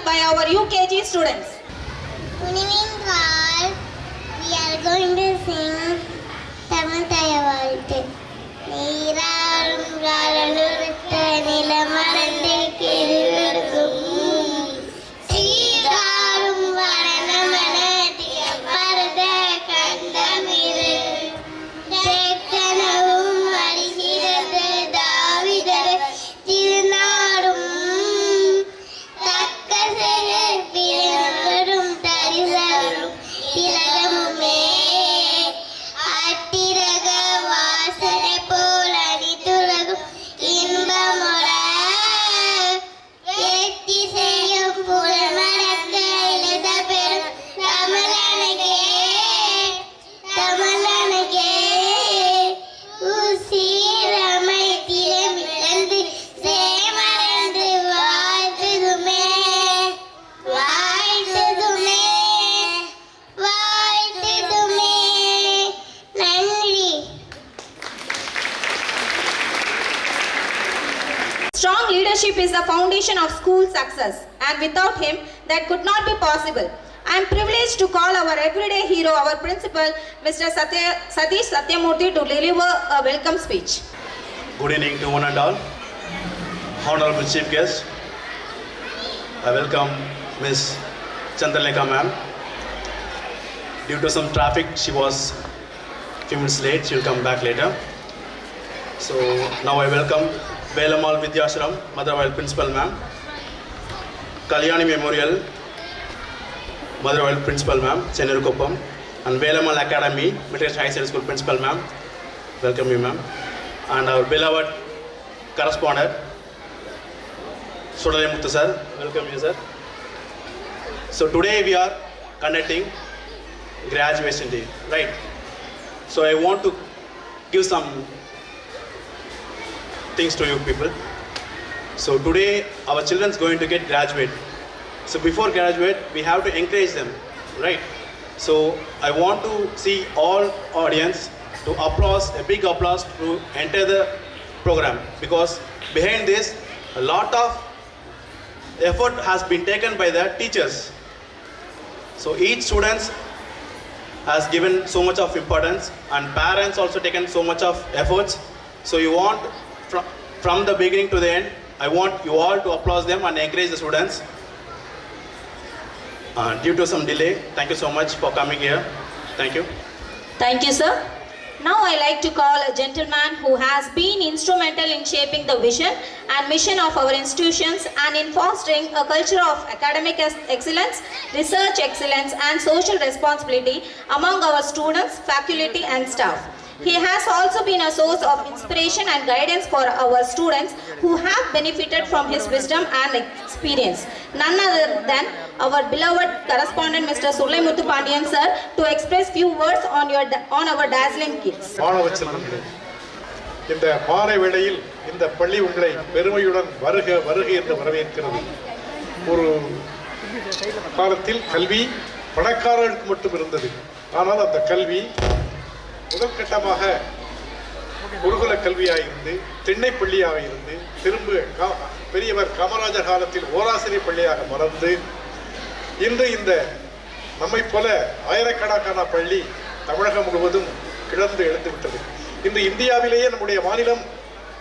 by our UKG students. Good evening all. We are going to sing Tamantaya Valte. நீராடும் காலனுறுத்த நிலமறந்து கிருக்கும் சீராடும் வரணமனதிய பரத கண்டமிரு தேக்கனவும் வருகிறது தாவிதர் திருநாடும் தக்க பிறரும் தரிசரும் திலகமுமே அட்டிரக வாசனை போல் அணிதுலகும் இன்பமுற ஏத்தி செய்யும் புலமடக்க எழுத பெறும் தமிழனகே தமிழனகே உசீரமை திறமிழந்து சேமறந்து வாழ்த்துதுமே வாழ்த்துதுமே வாழ்த்துதுமே நன்றி. Strong leadership is the foundation of school success, and without him, that could not be possible. I am privileged to call our everyday hero, our principal, Mr. Satish Satyamurthy, to deliver a welcome speech. Good evening to one and all. Honorable Chief Guest, I welcome Ms. Chandralekha ma'am. Due to some traffic, she was a few minutes late. She will come back later. So now I welcome Velamal Vidyashram, Motherwell Principal ma'am. Kalyani Memorial, Motherwell Principal ma'am, Chenarukoppam. And Velamal Academy, Matriculation High School Principal ma'am. Welcome you ma'am. And our beloved correspondent, Sudale Muthu sir. Welcome you sir. So today we are conducting graduation day, right? So I want to give some things to you people. So today our children is going to get graduate. So before graduate, we have to encourage them, right? So I want to see all audience to applause, a big applause to enter the program, because behind this a lot of effort has been taken by the teachers. So each student has given so much of importance, and parents also taken so much of efforts. So you want from the beginning to the end, I want you all to applaud them and encourage the students. Due to some delay, thank you so much for coming here. Thank you. Thank you, sir. Now I like to call a gentleman who has been instrumental in shaping the vision and mission of our institutions and in fostering a culture of academic excellence, research excellence and social responsibility among our students, faculty and staff. He has also been a source of inspiration and guidance for our students who have benefited from his wisdom and experience. None other than our beloved correspondent Mr. Sulai Muthu Pandiyan sir to express few words on our dazzling kids. மாணவ செல்வங்களே, இந்த மாலை வேளையில் இந்த பள்ளி உங்களை பெருமையுடன் வருக வருக என்று வரவேற்கிறது. ஒரு காலத்தில் கல்வி பணக்காரர்களுக்கு மட்டும் இருந்தது. ஆனால் அந்த கல்வி முதல் கட்டமாக குருகுல கல்வியாக இருந்து திண்ணை பள்ளியாக இருந்து திரும்ப பெரியவர் காமராஜர் காலத்தில் ஓராசிரியர் பள்ளியாக மறந்து இன்று இந்த நம்மை போல ஆயிரக்கணக்கான பள்ளி தமிழகம் முழுவதும் கிளர்ந்து எழுந்துவிட்டது. இன்று இந்தியாவிலேயே நம்முடைய மாநிலம்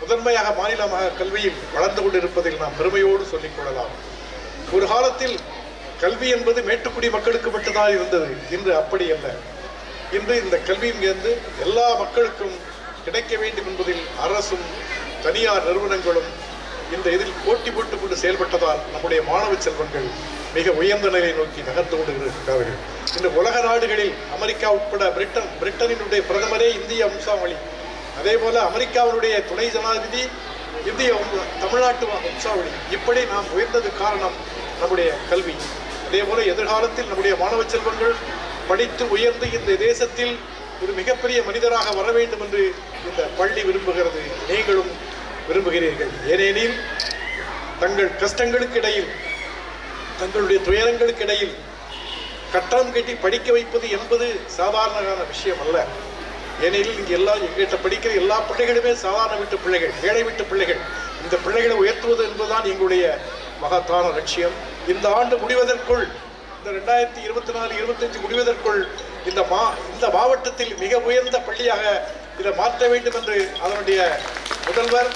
முதன்மையாக மாநிலமாக கல்வியில் வளர்ந்து கொண்டிருப்பதில் நாம் பெருமையோடு சொல்லிக் கொள்ளலாம். ஒரு காலத்தில் கல்வி என்பது மேட்டுக்குடி மக்களுக்கு மட்டும்தான் இருந்தது. இன்று அப்படி அல்ல. இன்று இந்த கல்வியிலிருந்து எல்லா மக்களுக்கும் கிடைக்க வேண்டும் என்பதில் அரசும் தனியார் நிறுவனங்களும் இந்த இதில் போட்டி போட்டுக் கொண்டு செயல்பட்டதால் நம்முடைய மாணவ செல்வங்கள் மிக உயர்ந்த நிலையை நோக்கி நகர்ந்து கொண்டு இருக்கிறார்கள். இந்த உலக நாடுகளில் அமெரிக்கா உட்பட பிரிட்டனினுடைய பிரதமரே இந்திய வம்சாவளி, அதே போல அமெரிக்காவினுடைய துணை ஜனாதிபதி இந்திய தமிழ்நாட்டு வம்சாவளி. இப்படி நாம் உயர்ந்தது காரணம் நம்முடைய கல்வி. அதே போல எதிர்காலத்தில் நம்முடைய மாணவ செல்வங்கள் படித்து உயர்ந்து இந்த தேசத்தில் ஒரு மிகப்பெரிய மனிதராக வர வேண்டும் என்று இந்த பள்ளி விரும்புகிறது. நீங்களும் விரும்புகிறீர்கள். ஏனெனில் தங்கள் கஷ்டங்களுக்கு இடையில், தங்களுடைய துயரங்களுக்கு இடையில் கட்டணம் கட்டி படிக்க வைப்பது என்பது சாதாரணமான விஷயம் அல்ல. ஏனெனில் இங்கே எங்கிட்ட படிக்கிற எல்லா பிள்ளைகளுமே சாதாரண வீட்டு பிள்ளைகள், ஏழை வீட்டு பிள்ளைகள். இந்த பிள்ளைகளை உயர்த்துவது என்பதுதான் எங்களுடைய மகத்தான லட்சியம். இந்த ஆண்டு முடிவதற்குள், இந்த 2024-25 முடிவதற்குள் இந்த மாவட்டத்தில் மிக உயர்ந்த பள்ளியாக இதை மாற்ற வேண்டும் என்று அதனுடைய முதல்வர்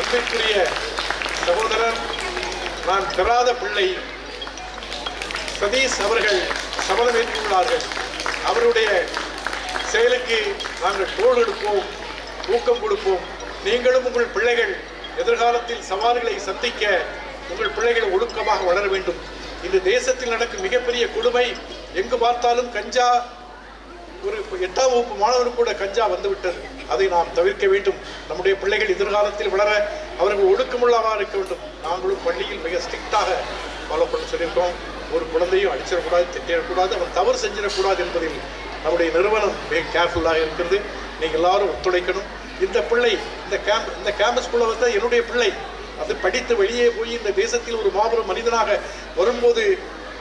அன்பிற்குரிய சகோதரர் நான் பெறாத பிள்ளை சதீஷ் அவர்கள் சபதம் ஏற்றுள்ளார்கள். அவருடைய செயலுக்கு நாங்கள் தோள் எடுப்போம், ஊக்கம் கொடுப்போம். நீங்களும் உங்கள் பிள்ளைகள் எதிர்காலத்தில் சவால்களை சந்திக்க உங்கள் பிள்ளைகள் ஒழுக்கமாக வளர வேண்டும். இந்த தேசத்தில் நடக்கும் மிகப்பெரிய கொடுமை, எங்கு பார்த்தாலும் கஞ்சா. ஒரு 8ஆம் வகுப்பு மாணவனுக்கு கூட கஞ்சா வந்துவிட்டது. அதை நாம் தவிர்க்க வேண்டும். நம்முடைய பிள்ளைகள் எதிர்காலத்தில் வளர அவர்கள் ஒழுக்கமுள்ளதாக இருக்க வேண்டும். நாங்களும் பள்ளியில் மிக ஸ்ட்ரிக்டாக ஃபாலோ பண்ண சொல்லியிருக்கோம். ஒரு குழந்தையும் அடிச்சிடக்கூடாது, திட்டிடக்கூடாது, அவன் தவறு செஞ்சிடக்கூடாது என்பதில் நம்முடைய நிறுவனம் மிக கேர்ஃபுல்லாக இருக்கிறது. நீங்கள் எல்லாரும் ஒத்துழைக்கணும். இந்த பிள்ளை இந்த கேம்பஸ்குள்ளே வந்து என்னுடைய பிள்ளை அது படித்து வெளியே போய் இந்த தேசத்தில் ஒரு மாபெரும் மனிதனாக வரும்போது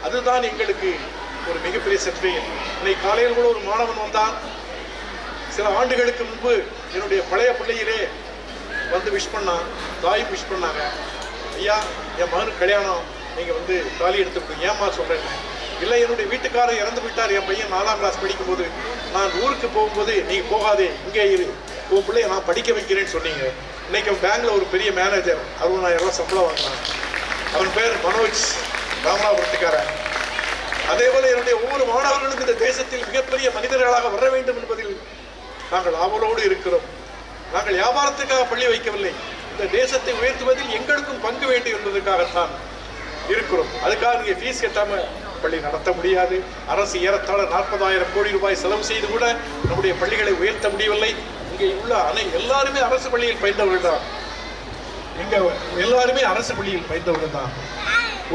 அதுதான் எங்களுக்கு ஒரு மிகப்பெரிய சர்டிஃபிகேட். இன்னைக்கு காலையில் கூட ஒரு மாணவன் வந்தான். சில ஆண்டுகளுக்கு முன்பு என்னுடைய பழைய பிள்ளையிலே வந்து விஷ் பண்ணான், தாயும் விஷ் பண்ணாங்க. ஐயா, என் மகனுக்கு கல்யாணம், நீங்கள் வந்து தாலி எடுத்து ஏமா சொல்கிறேன். இல்லை, என்னுடைய வீட்டுக்காரர் இறந்து விட்டார். என் பையன் 4ஆம் கிளாஸ் படிக்கும்போது நான் ஊருக்கு போகும்போது நீங்கள் போகாதே, இங்கே இரு, உன் பிள்ளைய நான் படிக்க வைக்கிறேன்னு சொன்னீங்க. இன்னைக்கு அவன் பேங்க்ல ஒரு பெரிய மேனேஜர், 60,000 ரூபாய் சம்பளம் வாங்கினான். அவன் பேர் மனோஜ், ராமநாதபுரத்துக்காரன். அதே போல என்னுடைய ஒவ்வொரு மாணவர்களும் இந்த தேசத்தில் மிகப்பெரிய மனிதர்களாக வர வேண்டும் என்பதில் நாங்கள் ஆவலோடு இருக்கிறோம். நாங்கள் வியாபாரத்துக்காக பள்ளி வைக்கவில்லை. இந்த தேசத்தை உயர்த்துவதில் எங்களுக்கும் பங்கு வேண்டும் என்பதற்காகத்தான் இருக்கிறோம். அதுக்காக நீங்க ஃபீஸ் கட்டாம பள்ளி நடத்த முடியாது. அரசு ஏறத்தாழ 40,000 கோடி ரூபாய் செலவு செய்து கூட நம்முடைய பள்ளிகளை உயர்த்த முடியவில்லை. இங்கே உள்ள எல்லாருமே அரசு பள்ளியில் பயின்றவர்கள் தான். இங்க எல்லாருமே அரசு பள்ளியில் பயின்றவர்கள் தான்.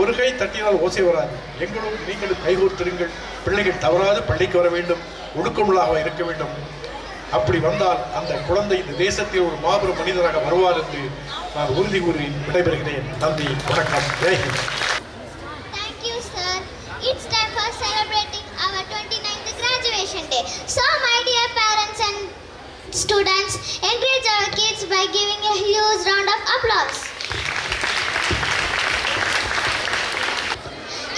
ஒரு கை தட்டினால் ஓசை வராது. எங்களும் நீங்களும் கைகோர்த்திருங்கள். பிள்ளைகள் தவறாது பள்ளிக்கு வர வேண்டும், ஒழுக்கமுள்ளாக இருக்க வேண்டும். அப்படி வந்தால் அந்த குழந்தை இந்த தேசத்தில் ஒரு மாபெரும் மனிதராக வருவார் என்று நான் உறுதி கூறி விடைபெறுகிறேன். நன்றி, வணக்கம், ஜெய்ஹிந்த். Thank you, sir. It's time for celebrating our 29th graduation day. So, my dear parents and students, encourage our kids by giving a huge round of applause.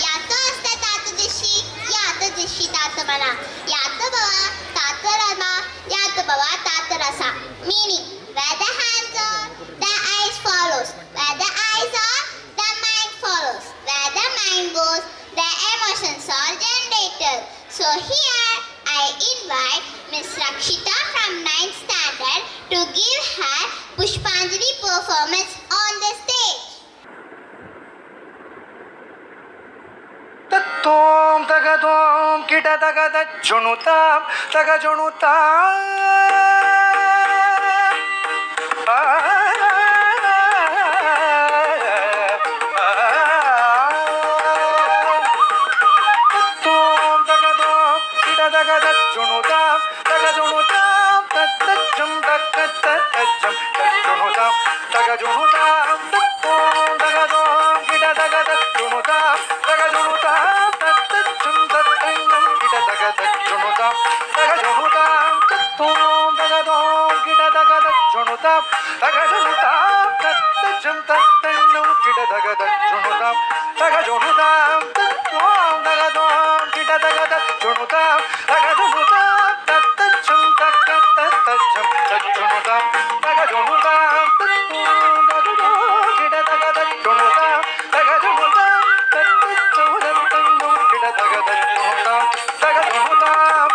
यातो असता तात दिशी, यात दिशी तात मना, यात बवा तात रमा, यात बवा तात रसा. Meaning, where the hands are, the eyes follows. Where the eyes are, the mind follows. Where the mind goes, the emotions are generated. So here, I invite Miss Rakshita from 9th standard to give her Pushpanjali performance on the stage. तत्तोम तगदोम किट तगद जुनुताम तग जुनुताम तत्तोम तगदोम किट तगद जुनुताम तग जुनुताम तत्तजम तत्तजम तज्जुनुताम तग जुनुताम तत्तोम तगदोम किट तगद जुनुताम तग जुनुताम तत्तजम तत्तन्नम किट तगद जुनुताम तग जुनुताम तत्तोम तगदोम किट तगद जुनुताम तग जुनुताम तत्तजम तत्तन्नम किट तगद जुनुताम तग जुनुताम तत्तोम तगदोम किट तगद जुनुताम तग जुनुताम तत्तजम तत्तजम तज्जुनुताम तग जुनुताम तत्तोम तगदोम किट तगद जुनुताम तग जुनुताम तत्तजम तत्तन्नम किट तगद जुनुताम तग जुनुताम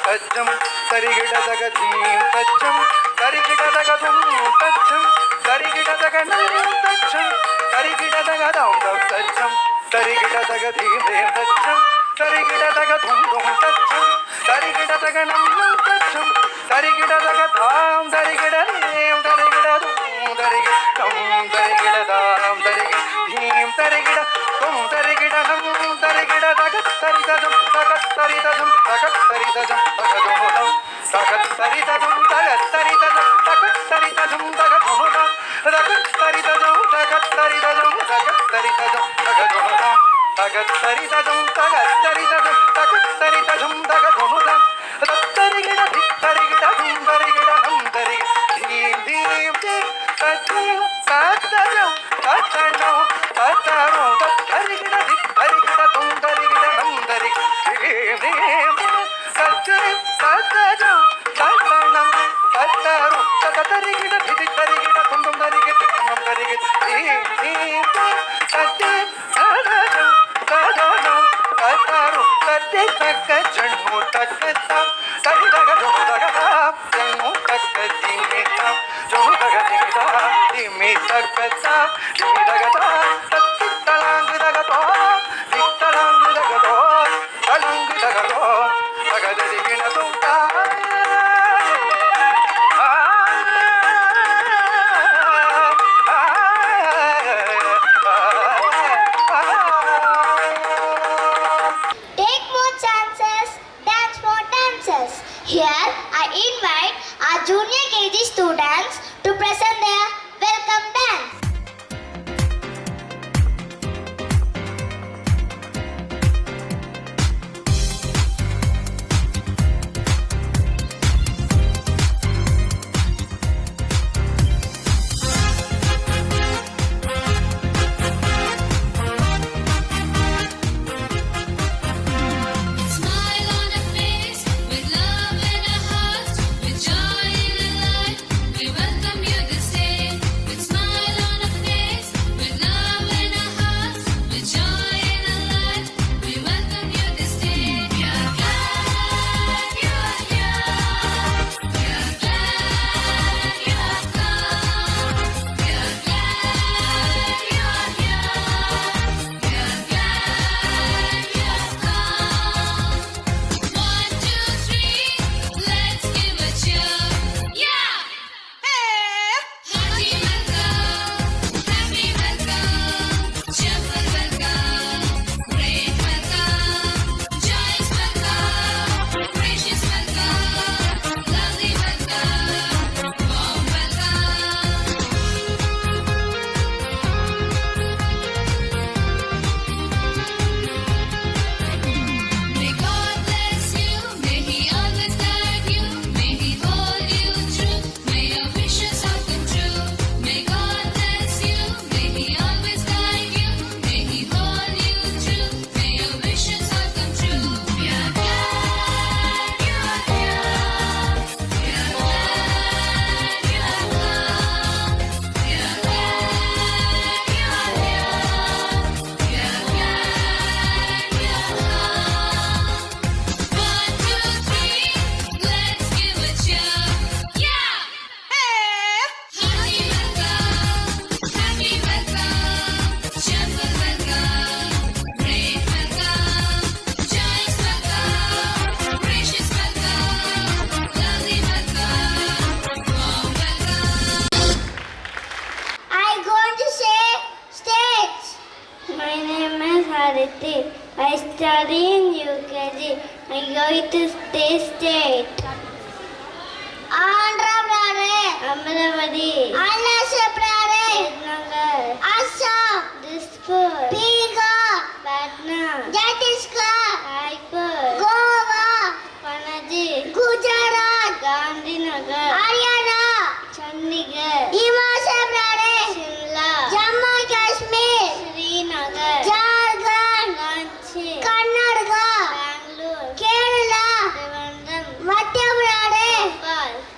तज्जम तरिगिट तग धीम तज्जम तरिगिट तग धुम तज्जम तरिगिट तग नम तज्जम तरिगिट तग दम तज्जम तरिगिट तग धीम धीम तज्जम तरिगिट तग धुम धुम तज्जम तरिगिट तग नम नम तज्जम तरिगिट तग धाम तरिगिट धीम तरिगिट धुम तरिगिट दम तरिगिट धाम तरिगिट धीम तरिगिट धुम तरिगिट नम तरिगिट तग तरितजम तग तरितजम तग तरितजम तग धुम तग तरितजम तग तरितजम तग तरितजम तग धुम तग तरितजम तग तरितजम तग तरितजम तग धुम तग तरितजम तग तरितजम तग तरितजम तग धुम तरिगिट तरिगिट धुम तरिगिट धुम तरिगिट धीम धीम धीम तज्जम तत्तजम तत्तनो तत्त தக்கத்தா திமிதகதா தத்தித்தலாங்கு தகதோ தித்தலாங்கு தகதோ தலாங்கு தகதோ தகததி கிணதுண்டா Take more chances, dance more dances. Here, I invite our junior KG students to present their welcome dance. Smile on a face, with love in our hearts, with joy in our life. We welcome you this day. With smile on a face, with love in our hearts, with joy in our life. We welcome you this day. We are glad you are here. We are glad you have come. We are glad you are here. We are glad you have come. 1, 2, 3, let's give a cheer. Yeah! Hearty welcome, happy welcome, cheerful welcome, great welcome, joyous welcome, gracious welcome, lovely welcome, warm welcome. May God bless you, may He always guide you, may He hold you true, may your wishes all come true. May God bless you, may He always guide you, may He hold you true, may your wishes all come true. We are glad you are here, we are glad you have come, we are glad you are here, we are glad you have come. 1, 2, 3, let's give a cheer. Yeah! Hearty welcome, happy welcome, cheerful welcome, great welcome, joyous welcome, gracious welcome, lovely welcome, warm welcome. I'm going to say states. My name is Hariti. I study in UKG. I'm going to stay state. Andhra Pradesh, Amravati, Arunachal Pradesh, Nagar, Assam, Dispur, Bihar, Patna, Chhattisgarh, Raipur, Goa, Panaji, Gujarat, Gandhinagar, Haryana, Chandigarh, Himachal Pradesh, Shimla, Jammu and Kashmir, Srinagar, Jharkhand, Ranchi, Karnataka, Bangalore, Kerala, Trivandrum, Madhya Pradesh,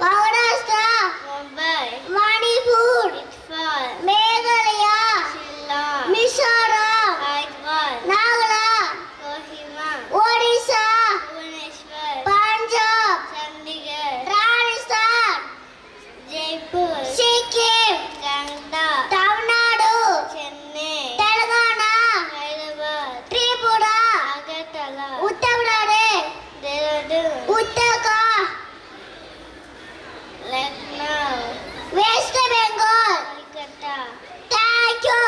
Maharashtra, Mumbai, Manipur, Imphal, Meghalaya, Shillong, Mizoram, Hyderabad, Nagaland, Kohima, Odisha, Bhubaneswar, Punjab, Chandigarh, Rajasthan, Jaipur, Sikkim, Kangda, Tamil Nadu, Chennai, Telangana, Hyderabad, Tripura, Agartala, Uttar Pradesh, Dehradun, Uttarakhand, Lucknow, West Bengal, Kolkata. Thank you.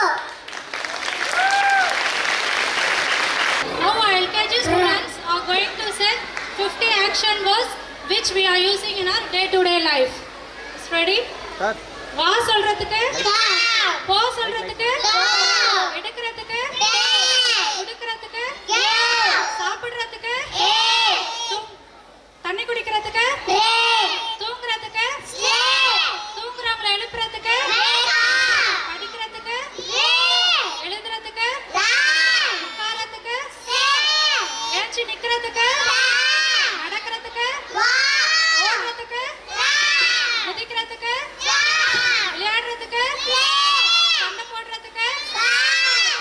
Now our LKG students are going to say 50 action words which we are using in our day-to-day life. Is ready? வா சொல்றதுக்கு, போ சொல்றதுக்கு, எடுக்கிறதுக்கு, உடுக்கிறதுக்கு, சாப்பிடுறதுக்கு, தண்ணி குடிக்கிறதுக்கு, தூங்குறதுக்கு, தூங்குறவங்களை எழுப்புறதுக்கு, படிக்கிறதுக்கு, எழுதுறதுக்கு, உட்காரத்துக்கு, ஏஞ்சி நிக்கிறதுக்கு, நடக்கிறதுக்கு, ஓடுறதுக்கு, குதிக்கிறதுக்கு, விளையாடுறதுக்கு, சண்டை போடுறதுக்கு,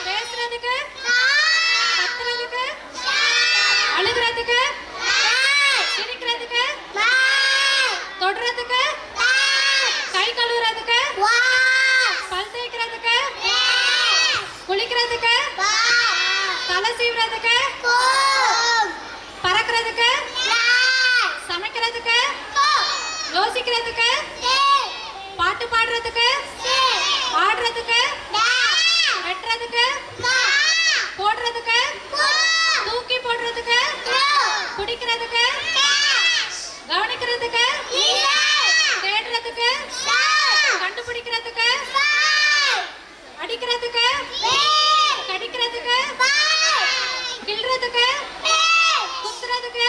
பேசுறதுக்கு, கத்துறதுக்கு, அழுகிறதுக்கு, சிரிக்கிறதுக்கு, தொடுறதுக்கு, கை கழுவுறதுக்கு, பல் தேய்க்கிறதுக்கு, சீவுறதுக்கு பறக்கிறதுக்கு சமைக்கிறதுக்கு யோசிக்கிறதுக்கு பாட்டு பாடுறதுக்கு ஆடுறதுக்கு வெட்டுறதுக்கு போடுறதுக்கு தூக்கி போடுறதுக்கு குடிக்கிறதுக்கு கவனிக்கிறதுக்கு தேடுறதுக்கு கண்டுபிடிக்கிறதுக்கு அடிக்கிறதுக்கு கடிக்கிறதுக்கு கிள்றதுக்கு குத்துறதுக்கு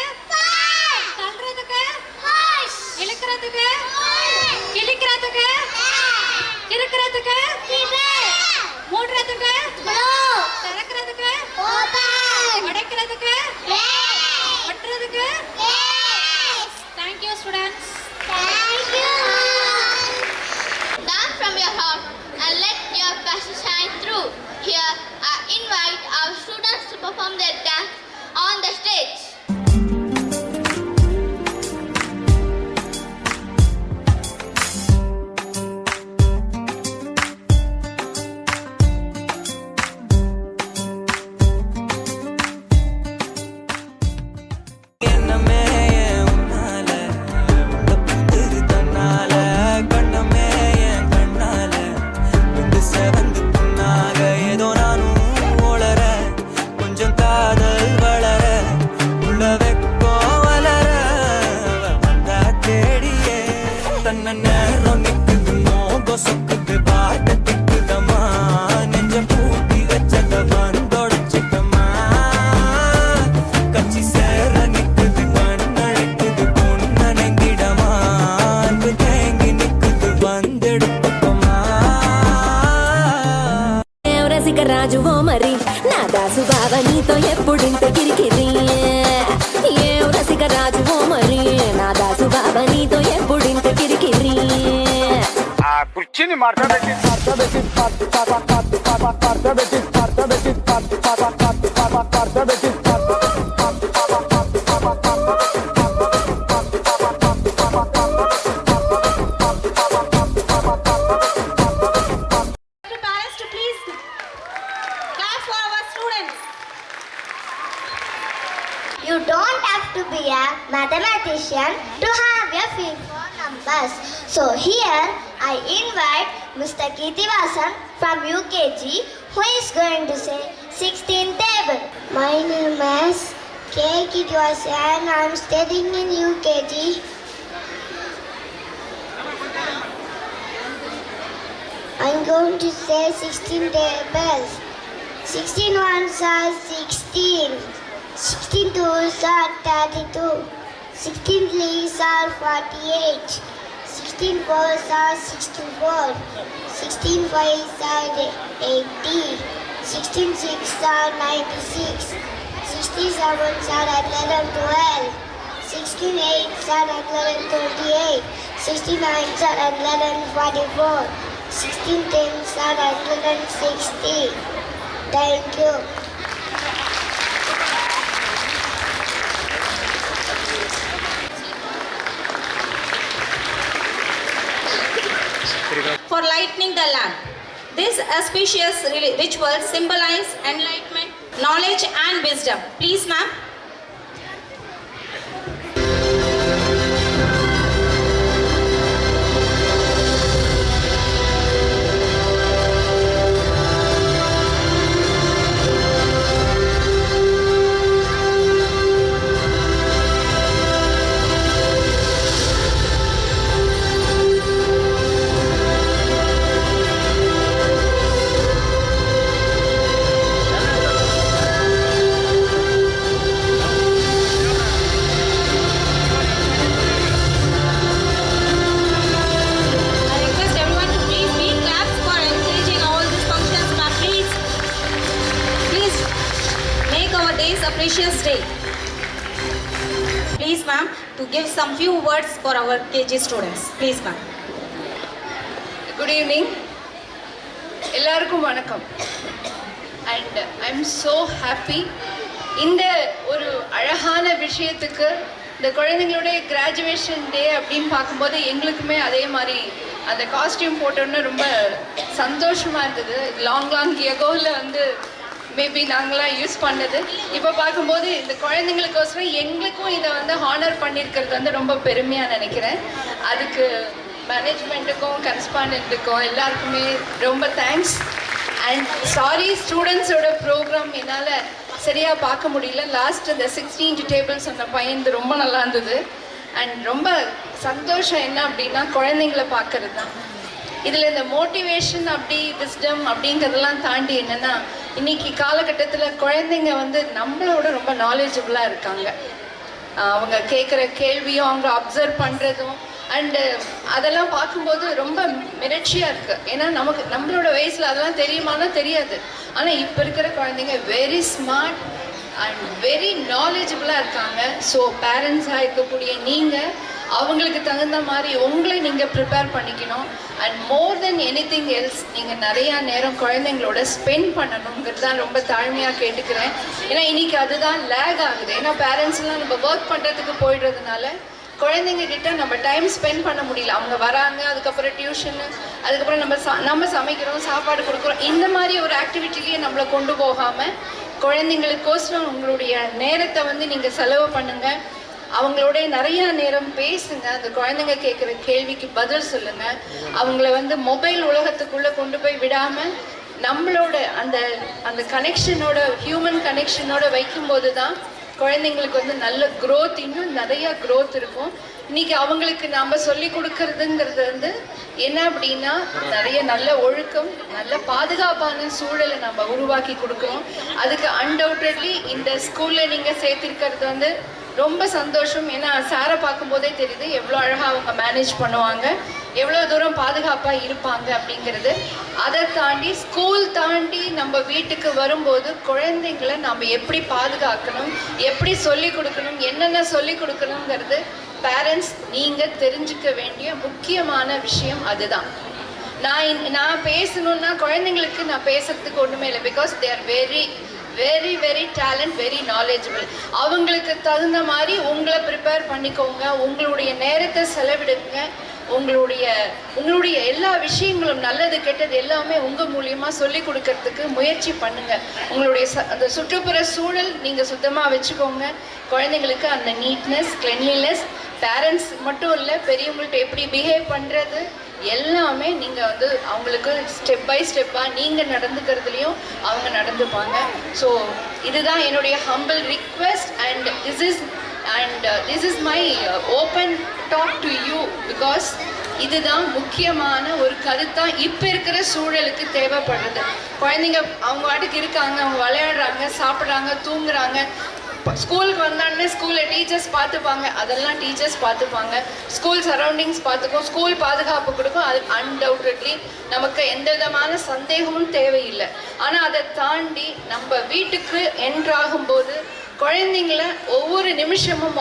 தள்ளுறதுக்கு இழுக்கிறதுக்கு கிழிக்கிறதுக்கு கிறுக்கிறதுக்கு மூடுறதுக்கு திறக்கிறதுக்கு உடைக்கிறதுக்கு ஒட்டுறதுக்கு. Thank you, students. Dance from your heart and let your passion shine through. Here, I invite our students to perform their dance on the stage. என்னமே உன்னால புத்துரு தன்னால கண்ணமே என் கண்ணால வந்து செவந்து புண்ணாக ஏதோ நானும் ஒளர கொஞ்சம் காதல் வளர உள்ள வெக்கோ வளர வந்தா தேடியே தன்ன நேரம் நிக்குது மோகம் சொக்குது பாட்ட திக்குதம்மா நெஞ்ச பூட்டி வச்சத வந்தொடச்சிட்டமா கட்சி சேர நிக்குது கண்ணழைக்குது பொண்ணனைந்திடமா அன்பு தேங்கி நிக்குது வந்தெடுப்பமா రసిక రాజువో మరి నా దాసు బావ నీతో ఎప్పుడింత కిరికిరి ఏం రసిక రాజువో మరి నా దాసు బావ నీతో ఎప్పుడింత కిరికిరి కుర్చీని మార్చబెట్టి Parents to please clap for our students. You don't have to be a mathematician to have your favorite numbers. So here I invite Mr. Kirtivasan from UKG who is going to say 16 table. My name is K. Kirtivasan. I am studying in UKG. I am going to say 16 tables. 16 ones are 16. 16 twos are 32. 16 threes are 48. 16 fours are 64. 16 fives are 80. 16 sixes are 96. 60 sevens are 112. 16 eights are 128. 16 nines are 144. 16 tens are 160. Thank you. For lighting the lamp. This auspicious ritual symbolize enlightenment, knowledge and wisdom. Please, ma'am. I request everyone to please be claps for encouraging all these functions, ma'am. Please make our days a precious day. Please, ma'am, to give some few words for our KG students. Please, ma'am. Good evening எல்லாருக்கும் வணக்கம் and I am so happy இந்த ஒரு அழகான விஷயத்துக்கு இந்த குழந்தைங்களுடைய graduation டே அப்படின்னு பார்க்கும்போது எங்களுக்குமே அதே மாதிரி அந்த காஸ்டியூம் போட்டோன்னு ரொம்ப சந்தோஷமாக இருந்தது லாங் எகோவில் வந்து மேபி நாங்களாம் யூஸ் பண்ணது. இப்போ பார்க்கும்போது இந்த குழந்தைங்களுக்கோசரம் எங்களுக்கும் இதை வந்து ஹானர் பண்ணியிருக்கிறது வந்து ரொம்ப பெருமையாக நினைக்கிறேன். அதுக்கு மேனேஜ்மெண்ட்டுக்கும் கரஸ்பாண்டண்ட்டுக்கும் எல்லாருக்குமே ரொம்ப தேங்க்ஸ். அண்ட் சாரி ஸ்டூடெண்ட்ஸோட ப்ரோக்ராம் என்னால் சரியாக பார்க்க முடியல. லாஸ்ட் இந்த 16 டேபிள்ஸ் அந்த பையன் ரொம்ப நல்லா இருந்தது. அண்ட் ரொம்ப சந்தோஷம் என்ன அப்படின்னா குழந்தைங்கள பார்க்கறது தான். இதில் இந்த மோட்டிவேஷன் அப்படி விஸ்டம் அப்படிங்கிறதெல்லாம் தாண்டி என்னென்னா இன்னைக்கு காலகட்டத்தில் குழந்தைங்க வந்து நம்மளோட ரொம்ப நாலேஜபிளாக இருக்காங்க. அவங்க கேட்குற கேள்வியும் அவங்க அப்சர்வ் பண்ணுறதும் அண்டு அதெல்லாம் பார்க்கும்போது ரொம்ப மிரட்சியாக இருக்குது. ஏன்னா நம்மளோட வயசில் அதெல்லாம் தெரியுமானா தெரியாது. ஆனால் இப்போ இருக்கிற குழந்தைங்க வெரி ஸ்மார்ட் அண்ட் வெரி நாலேஜபிளாக இருக்காங்க. ஸோ பேரண்ட்ஸாக இருக்கக்கூடிய நீங்கள் அவங்களுக்கு தகுந்த மாதிரி உங்களை நீங்கள் ப்ரிப்பேர் பண்ணிக்கணும். And more then anything else நீங்கள் நிறையா நேரம் குழந்தைங்களோட ஸ்பெண்ட் பண்ணணுங்கிறது தான் ரொம்ப தாழ்மையாக கேட்டுக்கிறேன். ஏன்னா இன்றைக்கி அதுதான் லேக் ஆகுது. ஏன்னா பேரண்ட்ஸ்லாம் நம்ம ஒர்க் பண்ணுறதுக்கு போயிடுறதுனால குழந்தைங்க கிட்ட நம்ம டைம் ஸ்பெண்ட் பண்ண முடியல. அவங்க வராங்க, அதுக்கப்புறம் டியூஷனு, அதுக்கப்புறம் நம்ம சமைக்கிறோம், சாப்பாடு கொடுக்குறோம். இந்த மாதிரி ஒரு ஆக்டிவிட்டிலேயே நம்மளை கொண்டு போகாமல் குழந்தைங்களுக்கோசரம் உங்களுடைய நேரத்தை வந்து நீங்கள் செலவு பண்ணுங்கள். அவங்களோட நிறையா நேரம் பேசுங்க. அந்த குழந்தைங்க கேட்குற கேள்விக்கு பதில் சொல்லுங்கள். அவங்கள வந்து மொபைல் உலகத்துக்குள்ளே கொண்டு போய் விடாமல் நம்மளோட அந்த அந்த கனெக்ஷனோட ஹியூமன் கனெக்ஷனோட வைக்கும்போது தான் குழந்தைங்களுக்கு வந்து நல்ல க்ரோத், இன்னும் நிறையா க்ரோத் இருக்கும். இன்றைக்கி அவங்களுக்கு நாம் சொல்லி கொடுக்கறதுங்கிறது வந்து என்ன அப்படின்னா நிறைய நல்ல ஒழுக்கம், நல்ல பாதுகாப்பான சூழலை நம்ம உருவாக்கி கொடுக்குறோம். அதுக்கு அன்டவுட்டட்லி இந்த ஸ்கூலில் நீங்கள் சேர்த்திருக்கிறது வந்து ரொம்ப சந்தோஷம். ஏன்னா சாரை பார்க்கும்போதே தெரியுது எவ்வளோ அழகாக அவங்க மேனேஜ் பண்ணுவாங்க, எவ்வளோ தூரம் பாதுகாப்பாக இருப்பாங்க அப்படிங்கிறது. அதை தாண்டி ஸ்கூல் தாண்டி நம்ம வீட்டுக்கு வரும்போது குழந்தைங்களை நம்ம எப்படி பாதுகாக்கணும், எப்படி சொல்லிக் கொடுக்கணும், என்னென்ன சொல்லிக் கொடுக்கணுங்கிறது பேரண்ட்ஸ் நீங்கள் தெரிஞ்சுக்க வேண்டிய முக்கியமான விஷயம். அதுதான் நான் பேசணுன்னா குழந்தைங்களுக்கு நான் பேசுறதுக்கு ஒன்றுமே இல்லை. Because they are very very very talent, very knowledgeable. அவங்களுக்கு தகுந்த மாதிரி உங்களை ப்ரிப்பேர் பண்ணிக்கோங்க. உங்களுடைய நேரத்தை செலவிடுங்க. உங்களுடைய எல்லா விஷயங்களும் நல்லது கெட்டது எல்லாமே உங்கள் மூலியமாக சொல்லி கொடுக்கறதுக்கு முயற்சி பண்ணுங்கள். உங்களுடைய அந்த சுற்றுப்புற சூழல் நீங்கள் சுத்தமாக வச்சுக்கோங்க. குழந்தைங்களுக்கு அந்த நீட்னஸ், கிளென்லினஸ், பேரண்ட்ஸ் மட்டும் இல்லை பெரியவங்கள்ட்ட எப்படி பிஹேவ் பண்ணுறது எல்லாமே நீங்கள் வந்து அவங்களுக்கு ஸ்டெப் பை ஸ்டெப்பாக நீங்கள் நடந்துக்கிறதுலையும் அவங்க நடந்துப்பாங்க. ஸோ இதுதான் என்னுடைய humble request. And this is my open talk to you. Because இதுதான் முக்கியமான ஒரு கருத்தாக இப்போ இருக்கிற சூழலுக்கு தேவைப்படுறது. குழந்தைங்க அவங்க வாட்டுக்கு இருக்காங்க, அவங்க விளையாடுறாங்க, சாப்பிட்றாங்க, தூங்குறாங்க. ஸ்கூலுக்கு வந்தாங்கன்னா ஸ்கூலில் டீச்சர்ஸ் பார்த்துப்பாங்க, அதெல்லாம் டீச்சர்ஸ் பார்த்துப்பாங்க. ஸ்கூல் சரௌண்டிங்ஸ் பார்த்துக்கும், ஸ்கூல் பாதுகாப்பு கொடுக்கும். அது அன்டவுட்டட்லி நமக்கு எந்த விதமான சந்தேகமும் தேவையில்லை. ஆனால் அதை தாண்டி நம்ம வீட்டுக்கு என்ட்ராகும்போது குழந்தைங்கள ஒவ்வொரு நிமிஷமும்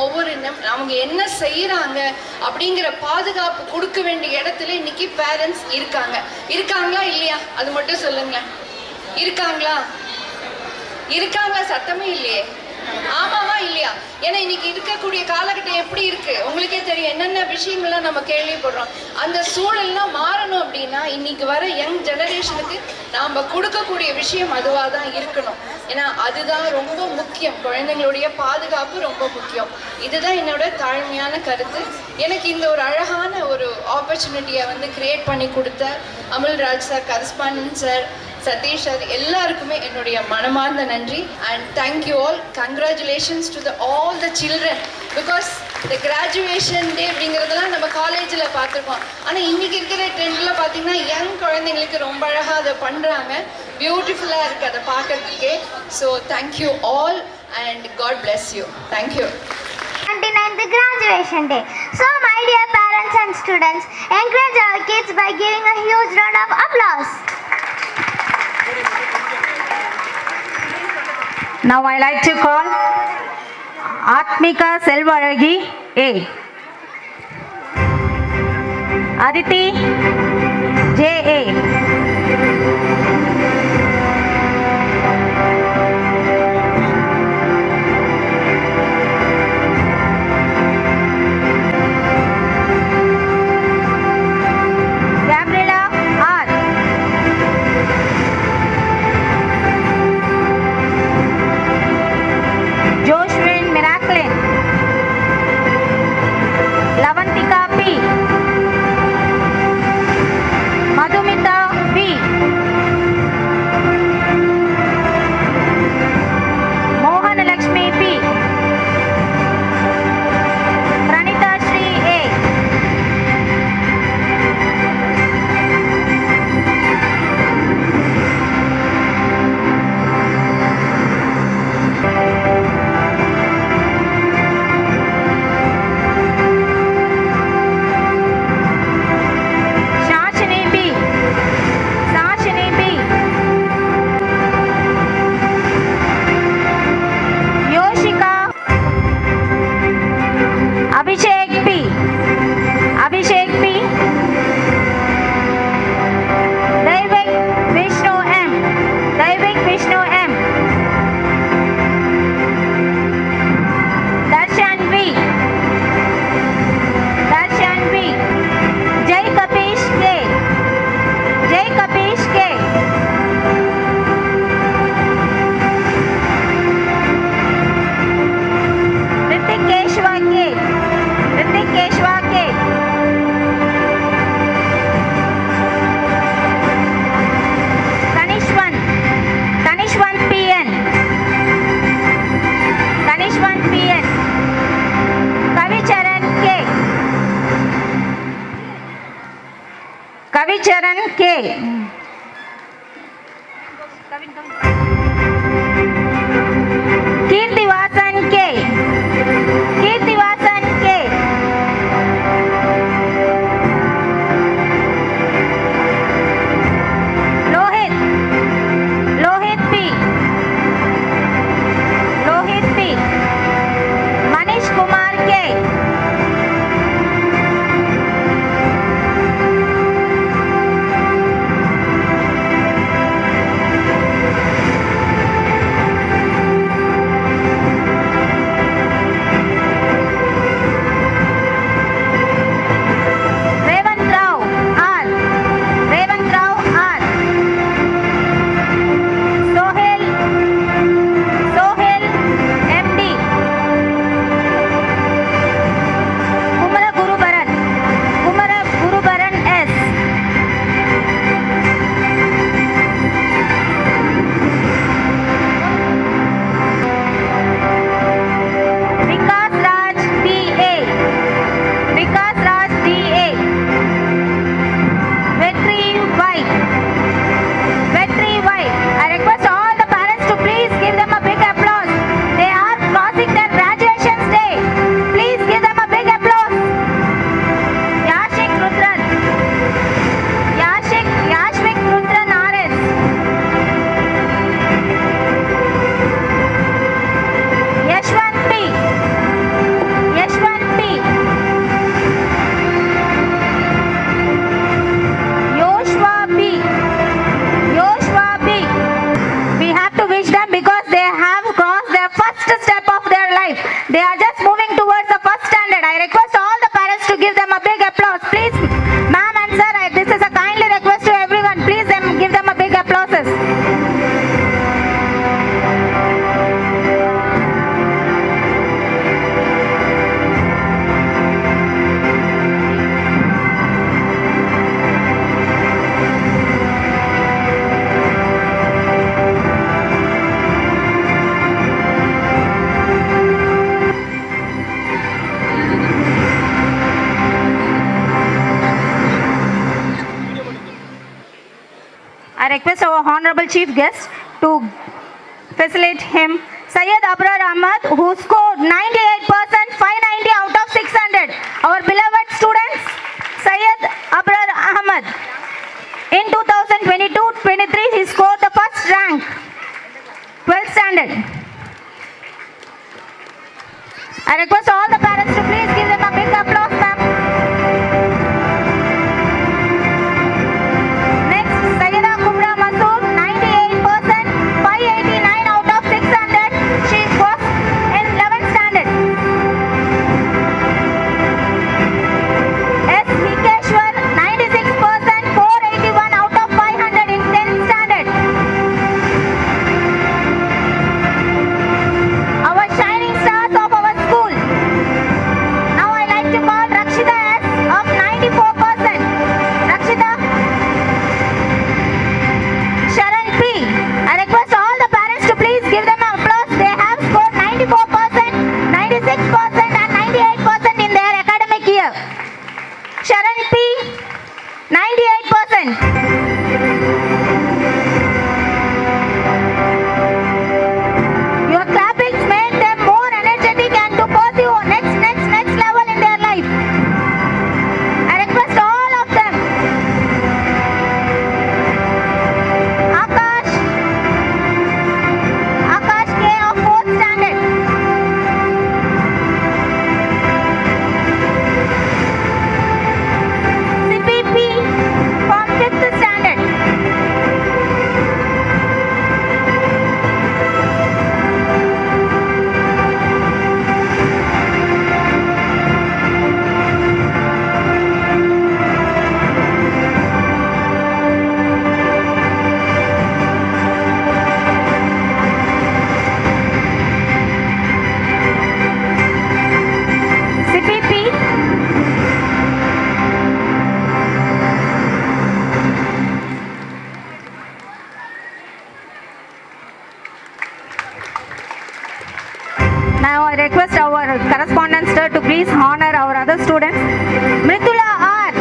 அவங்க என்ன செய்கிறாங்க அப்படிங்கிற பாதுகாப்பு கொடுக்க வேண்டிய இடத்துல இன்னைக்கு பேரண்ட்ஸ் இருக்காங்களா இல்லையா? அது மட்டும் சொல்லுங்களேன். இருக்காங்களா? சத்தமே இல்லையே. ஆமாவா இல்லையா? ஏன்னா இன்னைக்கு இருக்கக்கூடிய காலகட்டம் எப்படி இருக்கு உங்களுக்கே தெரியும். என்னென்ன விஷயங்கள்லாம் நம்ம கேள்விப்படுறோம். அந்த சூழல்லாம் மாறணும் அப்படின்னா இன்னைக்கு வர யங் ஜெனரேஷனுக்கு நாம் கொடுக்கக்கூடிய விஷயம் அதுவாக தான் இருக்கணும். ஏன்னா அதுதான் ரொம்ப முக்கியம். குழந்தைங்களுடைய பாதுகாப்பு ரொம்ப முக்கியம். இதுதான் என்னோட தாழ்மையான கருத்து. எனக்கு இந்த ஒரு அழகான ஒரு ஆப்பர்ச்சுனிட்டியை வந்து கிரியேட் பண்ணி கொடுத்த Amulraj sir, correspondent sir, Sathish sir எல்லாருக்குமே என்னுடைய மனமார்ந்த நன்றி. And thank you all. Congratulations to all the children. Because இந்த கிராஜுவேஷன் டே அப்படிங்கிறதெல்லாம் நம்ம காலேஜில் பார்த்துருக்கோம். ஆனால் இன்றைக்கி இருக்கிற ட்ரெண்டில் பார்த்தீங்கன்னா யங் குழந்தைங்களுக்கு ரொம்ப அழகாக அதை பண்ணுறாங்க. பியூட்டிஃபுல்லாக இருக்குது அதை பார்க்கறதுக்கே. So thank you all and God bless you. Thank you. 29th graduation day. So my dear parents and students, encourage our kids by giving a huge round of applause. Now I like to call Atmika Selvaragi A, Aditi J.A, Gabriela R, Charan K. Kirtivasan K. Kirtivasan K. Lohit. Lohit P. Lohit P. Manish Kumar K. Revant Rao R. Revant Rao R. Sohel. Sohel MD. Kumara Gurubaran. Kumara Gurubaran S. Vikas Raj D.A. Vikas Raj D.A. Vetri White. Vetri White. I request all the parents to please give them a big applause. They are crossing their graduation day. Please give them a big applause. Yashik Rudran. Yashvik Rudran R.S. Yashwant P. Yashwant P. Yoshua B. Yoshua B. We have to wish them because they have crossed their first step of their life. They are just moving towards the first standard. I request all the parents to give them a big applause. Please, ma'am and sir, this is a kindly request to everyone. Please give them a big applauses. I request our honorable chief guest to facilitate him. Syed Abrar Ahmad, who scored 98%, 590 out of 600. Our beloved students, Syed Abrar Ahmad. In 2022-23, he scored the first rank, 12th standard. I request all the parents to please give them a big applause, ma'am. Next, Sayyida Kubra Masood, 98%, 589 out of 600. She was in 11th standard. S. Hikeshwar, 96%, 481 out of 500 in 10th standard. Our shining stars of our school. Now I like to call Rakshita S of 94%. Rakshita. Sharan P. I request all the parents to please give them an applause. They have scored 94%, 96% and 98% in their academic year. Sharan P. 98%. Your clappings make them more energetic and to pursue next level in their life. I request all of them. Akash K of 4th standard. Sippy P from 5th standard. Sippy P. Now I request our correspondent sir to please honor our other students. Mritula R.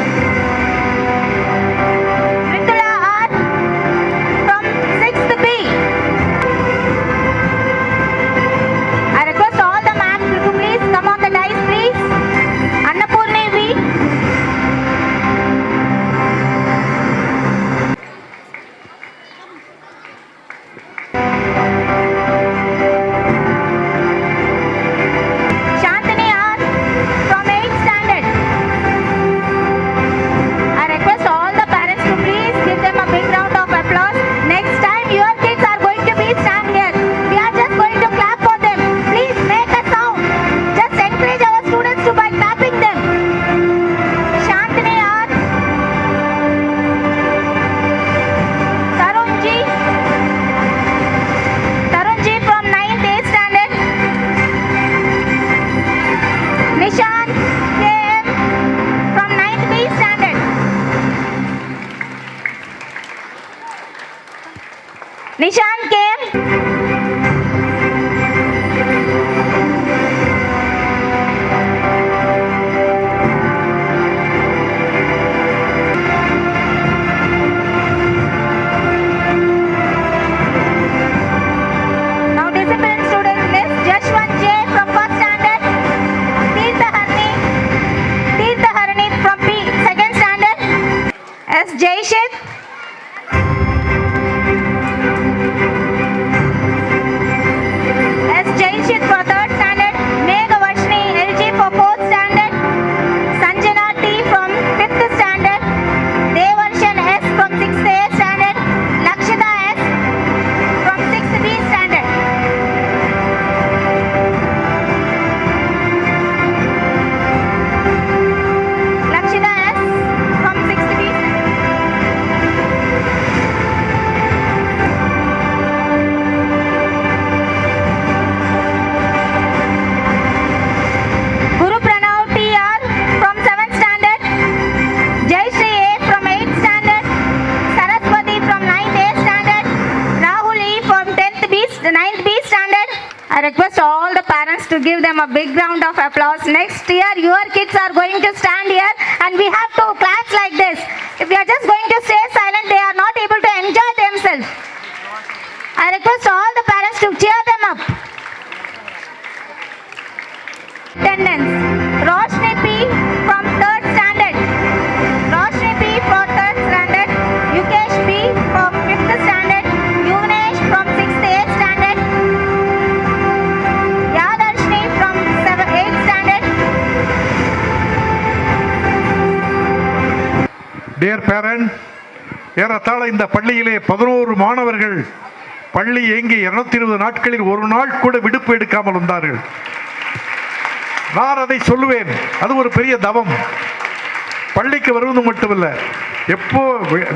Nishant came. Now discipline students list. Jashwant J from first standard. Tirtha Harini from second standard. S. Jaishit. S. Jaishit for third standard. Meghavashni LG for fourth standard. Sanjana T from fifth standard. Devarshan S from sixth A standard. Lakshita S from sixth B standard. Lakshita S from sixth B standard. Guru Pranav TR from 7th standard. Jai Shri A from 8th standard. Saraswati from 9th A standard. Rahul E from 9th B standard. I request all the parents to give them a big round of applause. Next year, your kids are going to stand here and we have to clap like this. If they are just going to stay silent, they are not able to enjoy themselves. I request all the parents to cheer them up. Attendance. Roshni P from 3rd standard. Roshni P for 3rd standard. Yukesh B from 5th standard. Yunesh from 6th A standard. Yadarshni from 8th standard. Dear parent, ஏறத்தாழ இந்த பள்ளியிலே 11 மாணவர்கள் பள்ளி இயங்கி 220 நாட்களில் ஒரு நாள் கூட விடுப்பு எடுக்காமல் வந்தார்கள். நான் அதை சொல்லுவேன், அது ஒரு பெரிய தவம். பள்ளிக்கு வருவது மட்டுமல்ல, எப்போ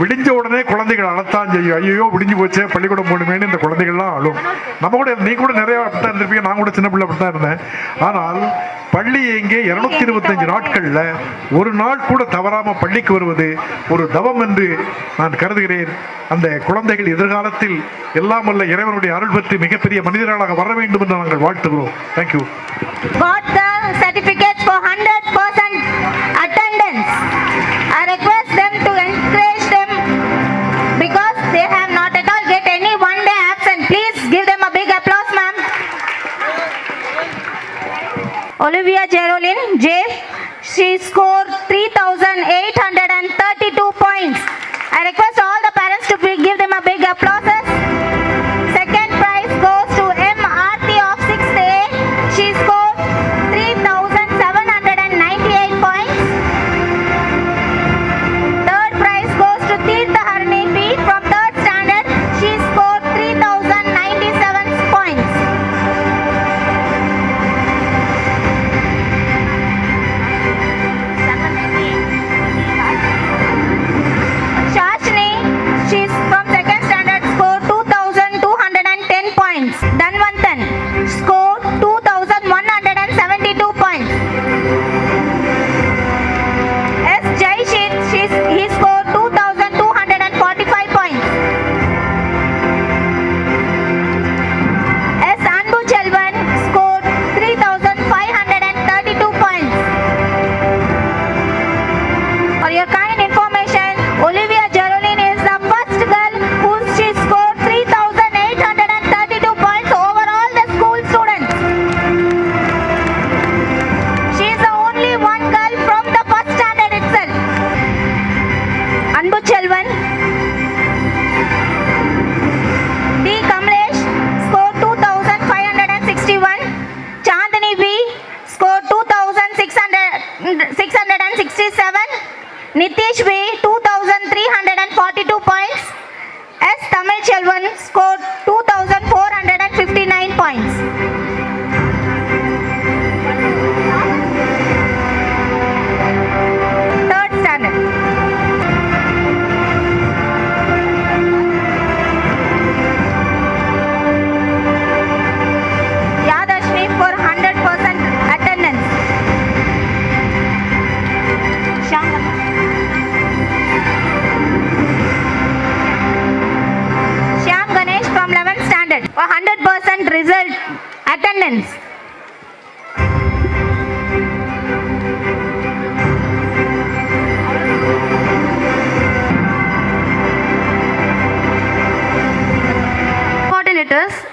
விடிஞ்ச உடனே குழந்தைகள் அழத்தான் செய்யும். ஐயோ விடிஞ்சு போச்சே, பள்ளிக்கூடம் போகணுமேனு இந்த குழந்தைகள்லாம் அழும். நம்ம கூட, நீ கூட நிறைய அப்படித்தான் இருந்திருப்பீங்க, நான் கூட சின்ன பிள்ளை அப்படித்தான் இருந்தேன். ஆனால் பள்ளி இங்கே 225 நாட்களில் ஒரு நாள் கூட தவறாம பள்ளிக்கு வருவது ஒரு தவம் என்று நான் கருதுகிறேன். அந்த குழந்தைகள் எதிர்காலத்தில் எல்லாம் வல்ல இறைவனுடைய அருள் பெற்று மிகப்பெரிய மனிதர்களாக வர வேண்டும் என்று நாங்கள் வாழ்த்துகிறோம். Thank you. Got the certificates for 100% attendance. I request them to encourage them because they have not at all get any one day absent. Please give them a big applause, ma'am. Olivia Geraldine J. She scored 3,832 points. I request all the parents to give them a big applause. Second prize goes to M. Aarti of 6th A. She scored 3,798 points. Third prize goes to Tirtha Harini P from 3rd standard. She scored 3,097 points. Shashni, she's from 2nd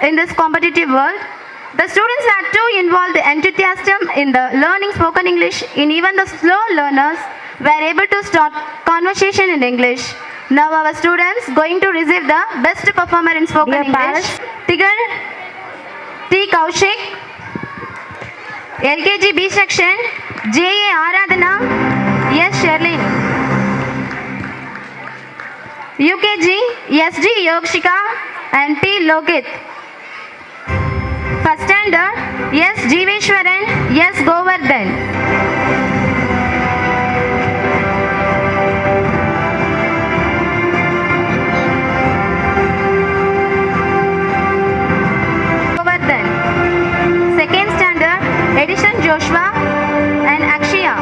in this competitive world. The students had to involve the enthusiasm in the learning spoken English. In even the slow learners were able to start conversation in English. Now our students going to receive the best performer in spoken English. Tigal T. Kaushik. LKG B section J.A. Aradhana. Yes, Sherlyn. UKG S.G. Yogshika and T. Lokit. First standard S. Jeeveshwaran, S. Govardhan. Govardhan. Second standard Edison Joshua and Akshaya.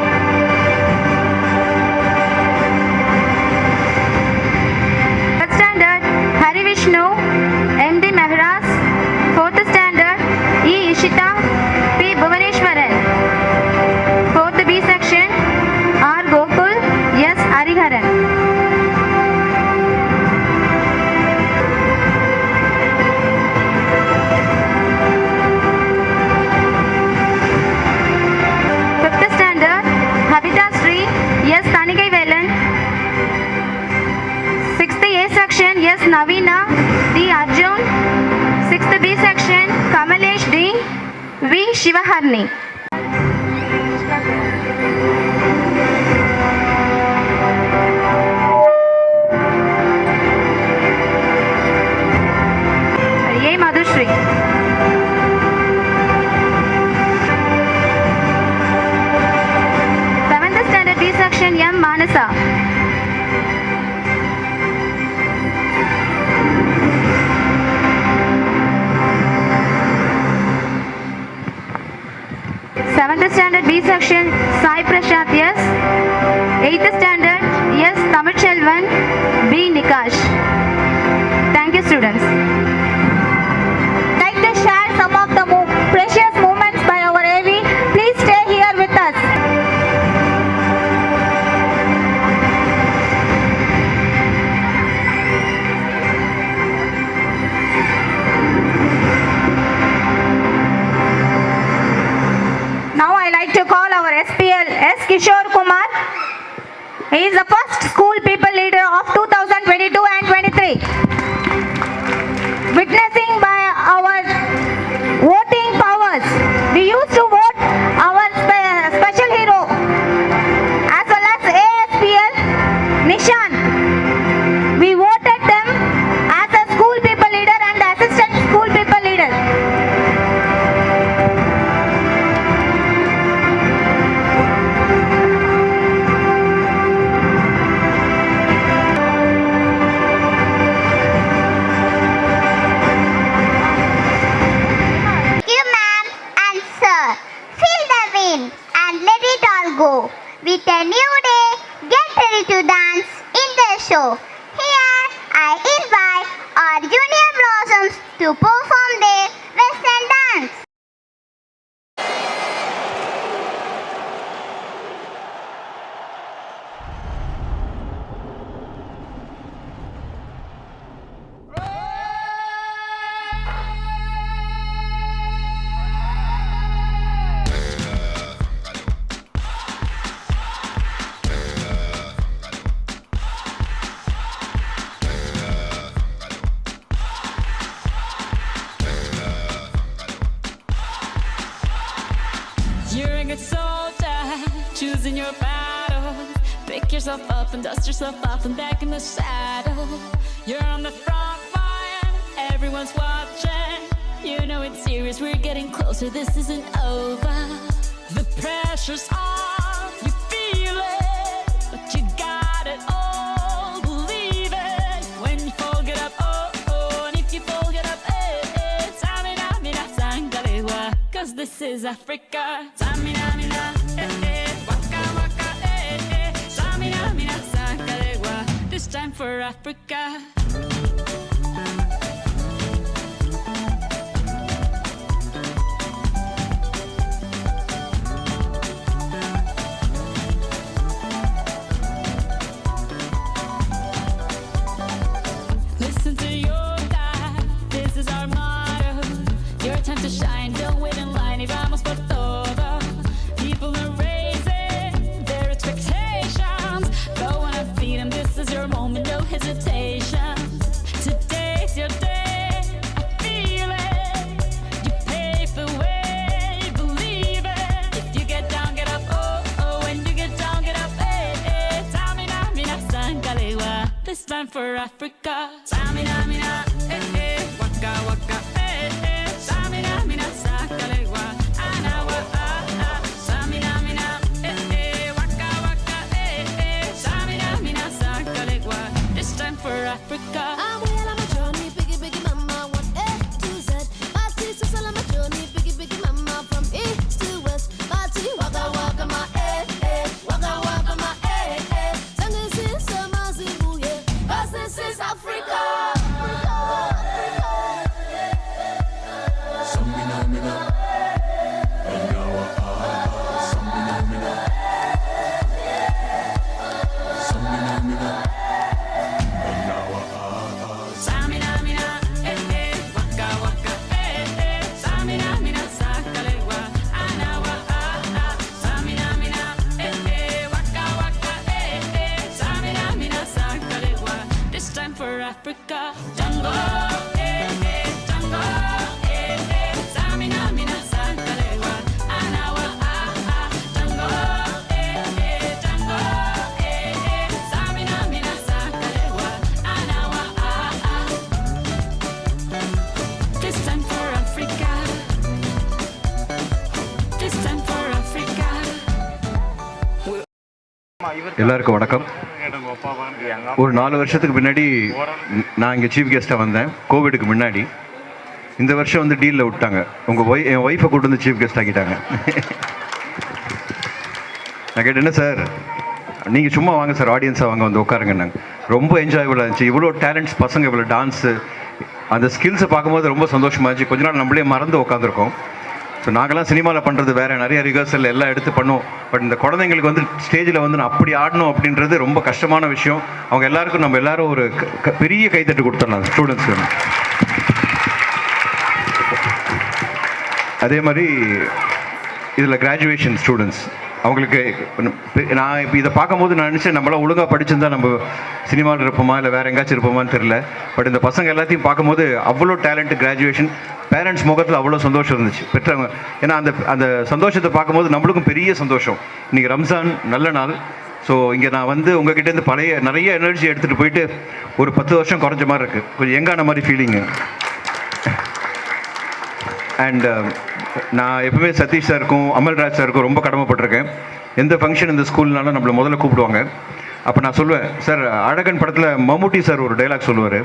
Third standard Hari Vishnu, M.D. Mehraj. Fourth standard E. Ishita, P. Bhuvaneshwaran. Fourth B section R. Gokul, S. Hariharan. Fifth standard Habita Sri, S. Tanigai Velan. Sixth A section S. Navina, D. Arjun. Sixth B section Kamalesh D. V. Shivaharni. A. Madhushri. Seventh standard B section M. Manasa. Seventh standard B section Sai Prashant S. Eighth standard S. Tamilchelvan B. Nikash. Thank you, students. Like to share some of the precious moments by our AV. Please stay here with us. Now I like to call our SPL S. Kishore Kumar. He is the first school people leader of 2022 and 23. Witnessing by our voting powers, we used to vote our special hero as well as ASPL Nishan. We voted them as a school people leader and assistant school people leader. You, ma'am and sir, feel the wind and let it all go. With a new day, get ready to dance in the show. Here, I invite our junior blossoms to perform their western dance. You're a good soldier, choosing your battle. Pick yourself up and dust yourself off and back in the saddle. You're on the front line, everyone's watching. You know it's serious, we're getting closer, this isn't over. The pressure's on, you feel it, but you got it all, believe it. When you fall, get up, oh, oh, and if you fall, get up, eh, eh. Samina, mina, sangalewa, 'cause this is Africa. Samina, mina, eh, eh, waka, waka, eh, eh. Samina, mina, sangalewa, this time for Africa. Listen to your dad, this is our motto. time for Africa. Samina, mina, waka, waka, Samina, mina, sakalewa, anawa, Samina, mina, waka, waka, Samina, mina, sakalewa. This time for Africa. I'm well on my journey, biggie, biggie mama, one A to Z. Party, so on my journey, biggie, biggie mama, from east to west. Party, waka, waka, my waka, waka, my Song is in summer, Zimbabwe, 'cause this is Africa. Samina, mina, waka, waka, Samina, mina, sakalewa, anawa, Samina, mina, waka, waka, Samina, mina, sakalewa. This time for Africa. Jungle, jungle, Samina, mina, sakalewa, anawa, jungle, jungle, Samina, mina, sakalewa, anawa. This time for Africa. This time for Africa. எல்லாருக்கும் வணக்கம். ஒரு 4 வருஷத்துக்கு முன்னாடி நான் இங்கே chief கெஸ்ட்டாக வந்தேன், கோவிடுக்கு முன்னாடி. இந்த வருஷம் வந்து டீலில் விட்டாங்க. என் ஒய்ஃபை கூட்டு வந்து சீஃப் கெஸ்ட் ஆக்கிட்டாங்க. நான் கேட்டேன், என்ன சார் நீங்கள் சும்மா வாங்க சார், ஆடியன்ஸாக வாங்க வந்து உட்காருங்கன்னாங்க. ரொம்ப என்ஜாயபுளாக இருந்துச்சு. இவ்வளோ டேலண்ட்ஸ் பசங்க, இவ்வளோ டான்ஸு, அந்த ஸ்கில்ஸை பார்க்கும்போது ரொம்ப சந்தோஷமாக இருந்துச்சு. கொஞ்ச நாள் நம்மளே மறந்து உட்காந்துருக்கோம். ஸோ நாங்கள்லாம் சினிமாவில் பண்ணுறது வேறு, நிறைய ரிஹர்சல் எல்லாம் எடுத்து பண்ணுவோம். பட் இந்த குழந்தைங்களுக்கு வந்து ஸ்டேஜில் வந்து நான் அப்படி ஆடணும் அப்படின்றது ரொம்ப கஷ்டமான விஷயம். அவங்க எல்லாருக்கும் நம்ம எல்லாரும் ஒரு பெரிய கைத்தட்டு கொடுத்துடலாம் ஸ்டூடெண்ட்ஸ்க்கு. அதே மாதிரி இதில் கிராஜுவேஷன் ஸ்டூடெண்ட்ஸ் அவங்களுக்கு நான் இப்போ இதை பார்க்கும்போது நான் நினச்சேன், நம்மளாம் ஒழுங்காக படிச்சிருந்தா நம்ம சினிமாவில் இருப்போமா இல்லை வேறு எங்கேயாச்சும் இருப்போமான்னு தெரில. பட் இந்த பசங்க எல்லாத்தையும் பார்க்கும்போது அவ்வளோ டேலண்ட்டு, கிராஜுவேஷன், பேரண்ட்ஸ் முகத்தில் அவ்வளோ சந்தோஷம் இருந்துச்சு பெற்றவங்க. ஏன்னா அந்த அந்த சந்தோஷத்தை பார்க்கும்போது நம்மளுக்கும் பெரிய சந்தோஷம். இன்றைக்கி ரம்ஜான் நல்ல நாள். ஸோ இங்கே நான் வந்து உங்ககிட்டேருந்து பழைய நிறைய எனர்ஜி எடுத்துகிட்டு போயிட்டு ஒரு 10 வருஷம் குறைஞ்ச மாதிரி இருக்குது, கொஞ்சம் யங்கான மாதிரி ஃபீலிங்கு. அண்ட் நான் எப்பவுமே சதீஷ் சாருக்கும் அமல்ராஜ் சாருக்கும் ரொம்ப கடமைப்பட்டிருக்கேன். எந்த ஃபங்க்ஷன் இந்த ஸ்கூல்னாலும் நம்மளை முதல்ல கூப்பிடுவாங்க. அப்போ நான் சொல்லுவேன், சார் அழகன் படத்தில் மம்முட்டி சார் ஒரு டைலாக் சொல்லுவார்.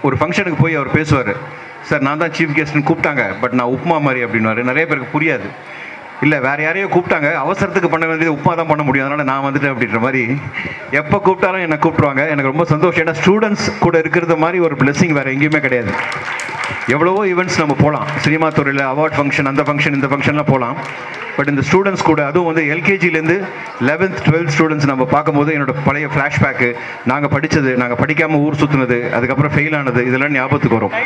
ஒரு ஃபங்க்ஷனுக்கு போய் அவர் பேசுவார், சார் நான் தான் சீஃப் கெஸ்ட்னு கூப்பிட்டாங்க, பட் நான் உப்புமா மாதிரி அப்படின்வார். நிறைய பேருக்கு புரியாது. இல்லை வேறு யாரையோ கூப்பிட்டாங்க, அவசரத்துக்கு பண்ண வேண்டியது உப்புமா தான் பண்ண முடியும், அதனால் நான் வந்துட்டேன் அப்படின்ற மாதிரி. எப்போ கூப்பிட்டாலும் என்னை கூப்பிட்ருவாங்க. எனக்கு ரொம்ப சந்தோஷம். ஏன்னா ஸ்டூடெண்ட்ஸ் கூட இருக்கிறது மாதிரி ஒரு பிளெஸிங் வேறு எங்கேயுமே கிடையாது. எவ்வளவோ ஈவெண்ட்ஸ் நம்ம போகலாம், சினிமா துறையில் அவார்ட் ஃபங்க்ஷன், அந்த ஃபங்க்ஷன், இந்த ஃபங்க்ஷன்லாம் போகலாம். பட் இந்த ஸ்டூடெண்ட்ஸ் கூட, அதுவும் வந்து எல்கேஜிலேருந்து 11th 12th ஸ்டூடெண்ட்ஸ் நம்ம பார்க்கும்போது என்னோட பழைய ஃப்ளாஷ்பேக்கு, நாங்கள் படித்தது, நாங்கள் படிக்காமல் ஊர் சுற்றுனது, அதுக்கப்புறம் ஃபெயில் ஆனது, இதெல்லாம் ஞாபகத்துக்கு வரும்.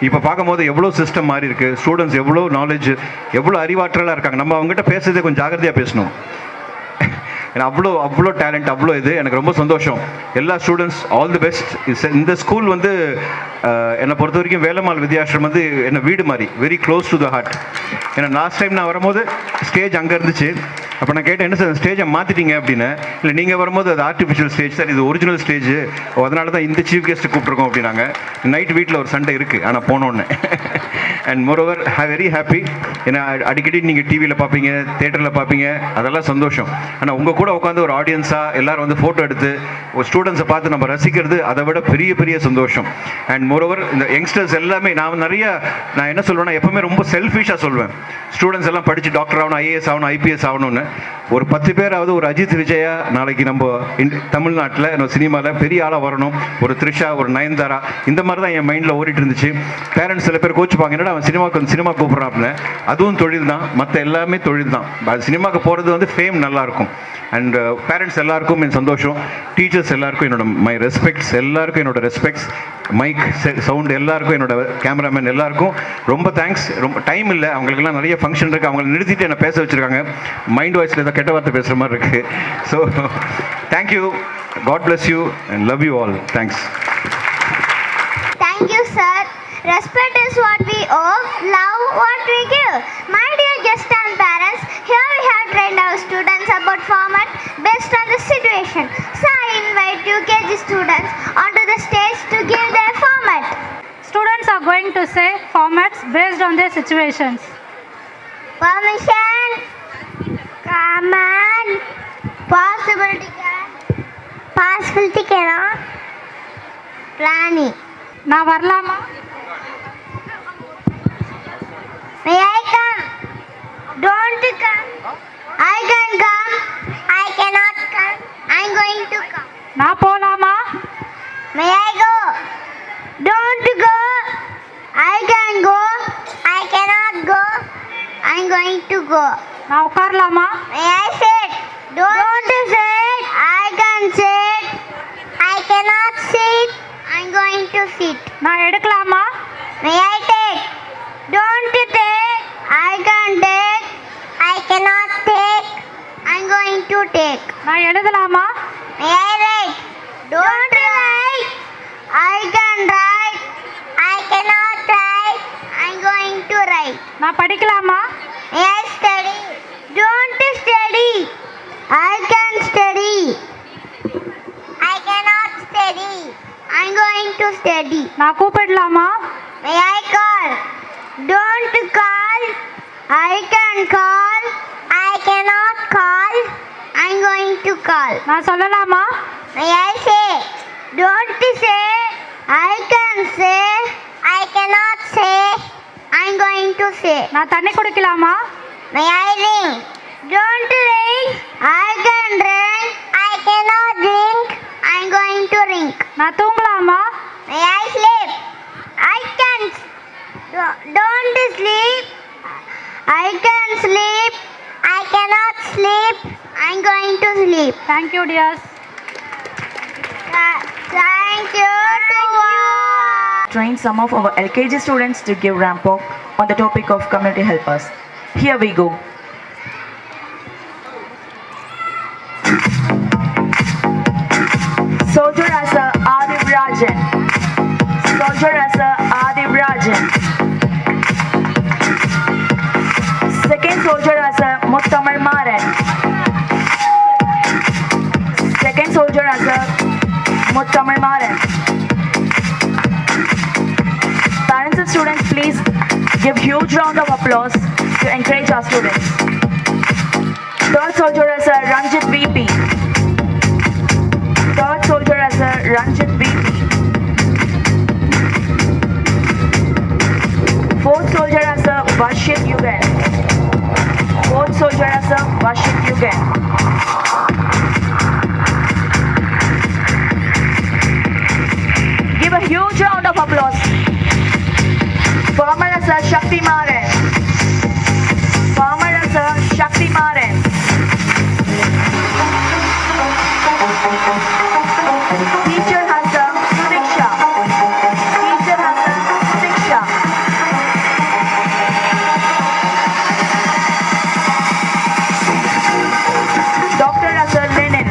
இப்போ பார்க்கும்போது எவ்வளோ சிஸ்டம் மாறி இருக்குது, ஸ்டூடெண்ட்ஸ் எவ்வளோ நாலேஜ், எவ்வளோ அறிவாற்றலாக இருக்காங்க. நம்ம அவங்ககிட்ட பேசுறதே கொஞ்சம் ஜாகிரதையாக பேசணும். ஏன்னா அவ்வளோ டேலண்ட், அவ்வளோ இது. எனக்கு ரொம்ப சந்தோஷம். எல்லா ஸ்டூடெண்ட்ஸ் ஆல் தி பெஸ்ட். இந்த ஸ்கூல் வந்து என்னை பொறுத்த வரைக்கும் வேலம்மாள் வித்யாசிரம் வந்து என்ன வீடு மாதிரி, very close to the heart. ஏன்னா லாஸ்ட் டைம் நான் வரும்போது ஸ்டேஜ் அங்கே இருந்துச்சு. அப்போ நான் கேட்டேன், என்ன சார் ஸ்டேஜை மாற்றிட்டீங்க அப்படின்னு. இல்லை நீங்கள் வரும்போது அது ஆர்டிஃபிஷியல் ஸ்டேஜ் சார், இது ஒரிஜினல் ஸ்டேஜ், அதனால தான் இந்த சீஃப் கெஸ்ட்டு கூப்பிட்ருக்கோம் அப்படின்னாங்க. நைட் வீட்டில் ஒரு சண்டை இருக்குது, ஆனால் போனோன்னு. And moreover very happy. ஏன்னா அடிக்கடி நீங்கள் டிவியில் பார்ப்பீங்க, தேட்டரில் பார்ப்பீங்க, அதெல்லாம் சந்தோஷம். ஆனால் உங்கள் கூட உட்காந்து ஒரு ஆடியன்ஸாக எல்லோரும் வந்து ஃபோட்டோ எடுத்து ஒரு ஸ்டூடெண்ட்ஸை பார்த்து நம்ம ரசிக்கிறது அதை விட பெரிய பெரிய சந்தோஷம். அண்ட் மோரோவர் இந்த யங்ஸ்டர்ஸ் எல்லாமே நான் என்ன சொல்லுவேன்னா, எப்போவுமே ரொம்ப செல்ஃபிஷாக சொல்வேன், ஸ்டூடெண்ட்ஸ் எல்லாம் படித்து டாக்டர் ஆகணும், ஐஏஎஸ் ஆகணும், ஐபிஎஸ் ஆகணும்னு. ஒரு 10 பேராவது ஒரு அஜித் விஜயா நாளைக்கு நம்ம தமிழ்நாட்டில் சினிமாவில் பெரிய ஆளாக வரணும், ஒரு த்ரிஷா, ஒரு நயன்தாரா, இந்த மாதிரி தான் என் மைண்டில் ஓடிட்டு இருந்துச்சு. பேரண்ட்ஸ் சில பேர் கோச்சுப்பாங்க, என்னடா அவன் சினிமா கூப்பிட்றான் அப்படின்னு. அதுவும் தொழில் தான், மற்ற எல்லாமே தொழில் தான். சினிமாவுக்கு போகிறது வந்து ஃபேம் நல்லாயிருக்கும். அண்ட் பேரண்ட்ஸ் எல்லாருக்கும் என் சந்தோஷம், டீச்சர்ஸ் எல்லாருக்கும் என்னோட மை ரெஸ்பெக்ட்ஸ், எல்லாருக்கும் என்னோட ரெஸ்பெக்ட்ஸ், மைக் சவுண்ட் எல்லாருக்கும், என்னோட கேமராமேன் எல்லாருக்கும் ரொம்ப தேங்க்ஸ். ரொம்ப டைம் இல்லை, அவங்களுக்கெல்லாம் நிறைய ஃபங்க்ஷன் இருக்குது, அவங்களை நிறுத்திட்டு என்னை பேச வச்சுருக்காங்க. மைண்ட் வாய்ஸில் ஏதோ கெட்ட வார்த்தை பேசுகிற மாதிரி இருக்குது. So thank you, God bless you and love you all. Thanks. Thank you, sir. Respect is what we owe, love what we give. My dear guests and parents, here we have trained our students about format based on the situation. So I invite you KG students are going to say formats based on their situations. Permission, command, possibility cannot, planning. நான் வரலாமா? May I come? Don't come. I can come. I cannot come. I'm going to come. நான் போலாமா? May I go? Don't go. I can go. I cannot go. I'm going to go. நான் உட்காரலாமா? May I sit? Don't sit. I can sit. I cannot sit. I'm going to sit. நான் எடுக்கலாமா? May I take? Don't take. I can take. I cannot take. I'm going to take. நான் எழுதலாமா? May I write? Don't write. I can write. I cannot write. I'm going to write. நான் படிக்கலாமா? May I study? Don't study. I can study. I cannot study. I'm going to study. நான் கூப்பிடலாமா? May I call? Don't call. I can call. I cannot call. I'm going to call. நான் சொல்லலாமா? May I say? Don't say. I can say. I cannot say. I'm going to say. நான் தண்ணி குடிக்கலாமா? May I ring? Don't ring. I can ring. I cannot drink. I'm going to ring. நான் தூங்கலாமா? May I sleep? I can. Don't sleep. I can sleep. I cannot sleep. I'm going to sleep. Thank you, dears. Thank you to all. Train some of our LKG students to give ramp walk on the topic of community helpers. Here we go. Soldier Asa Adib Rajan. Soldier Asa Adib Rajan. Second soldier Asa Muttamar Maran. Second soldier Asa Muttamar Maran. Parents and students, please give huge round of applause to encourage our students. Third soldier as a Ranjit VP. Third soldier as a Ranjit VP. Fourth soldier as a Vashit Yugan. Fourth soldier as a Vashit Yugan. Give a huge round of applause. Farmer as a Shakti Maran. Farmer as a Shakti Maran. Teacher has a Diksha. Teacher has a Diksha. Doctor has a Lenin.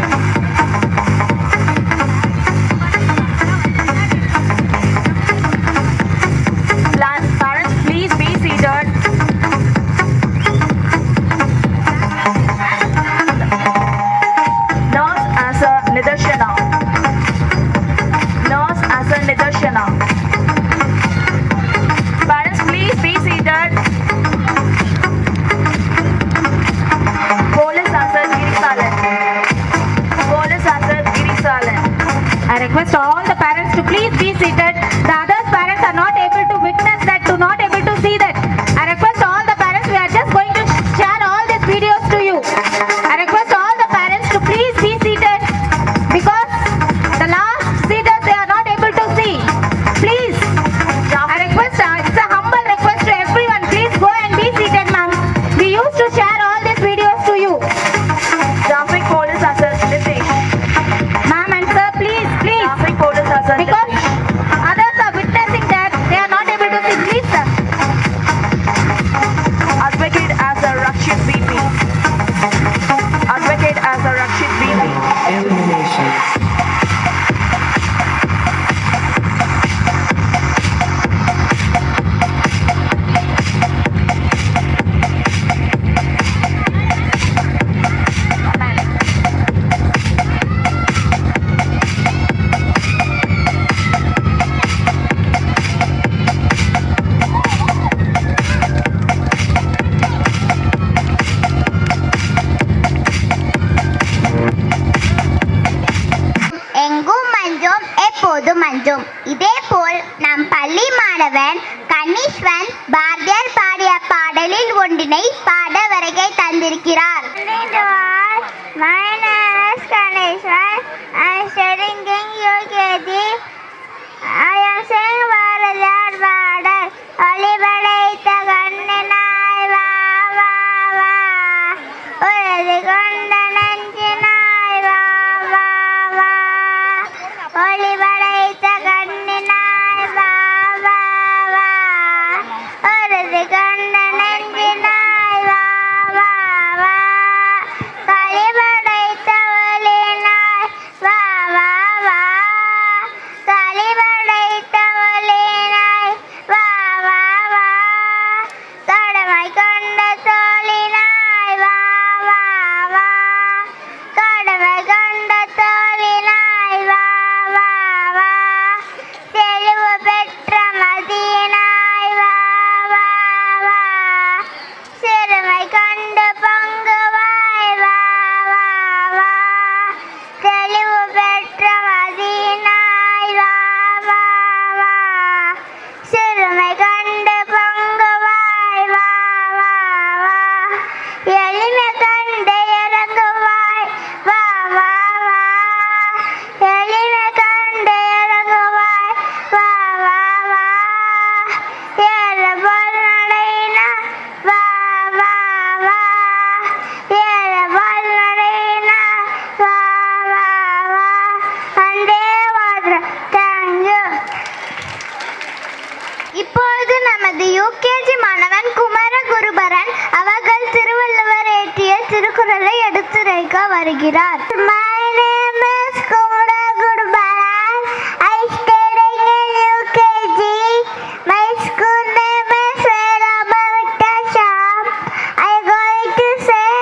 Parents, please be seated. வேண்டும். இதேபோல் நம் பள்ளி மாணவன் கணேஸ்வன் பாரதியார் பாடிய பாடலில் ஒன்றினை பாட வருகை தந்திருக்கிறார். My name is Kaneshwan. I am studying in UKG. I am saying Bharathiyar பாடல். ஒளி படைத்த கண்ணினாய் வா வா வா, உறுதி கொண்ட நெஞ்சினாய் வா வா வா, ஒளி படைத்த கண்ணினாய் வா வா வா, உறுதி கொண்ட நெஞ்சினாய் வா வா வா, களி படைத்த ஒளினாய் வா வா வா, களி படைத்த ஒளினாய் வா வா வா, கடமை கொண்ட தோளினாய் வா வா வா, கடமை கொண்ட தோளினாய் வா வா வா, தெளிவு பெற்ற மதியினாய் வா வா வா, சிறுமை கண்டு பொங்குவாய் வா வா வா, தெளிவு பெற்ற மதியினாய் வா வா வா, சிறுமை கண்டு பொங்குவாய் வா வா வா, எளிமை கண்டு இறங்குவாய் வா வா வா, எளிமை கண்டு இறங்குவாய் வா வா வா, ஏழு போல் நடையினா வா வா வா, ஏழு போல் நடையினா வா வா வா, வந்தே மாதரம். தேங்க்யூ. இப்பொழுது நமது யூகேஜி மாணவன் குமரகுருபரன் அவர்கள் திருவள்ளுவர் ஏற்றிய திருக்குறளை எடுத்துரைக்க வருகிறார். My name is Kumaragurubaran. I studying in UKG. My school name is Velamavitasham. I going to say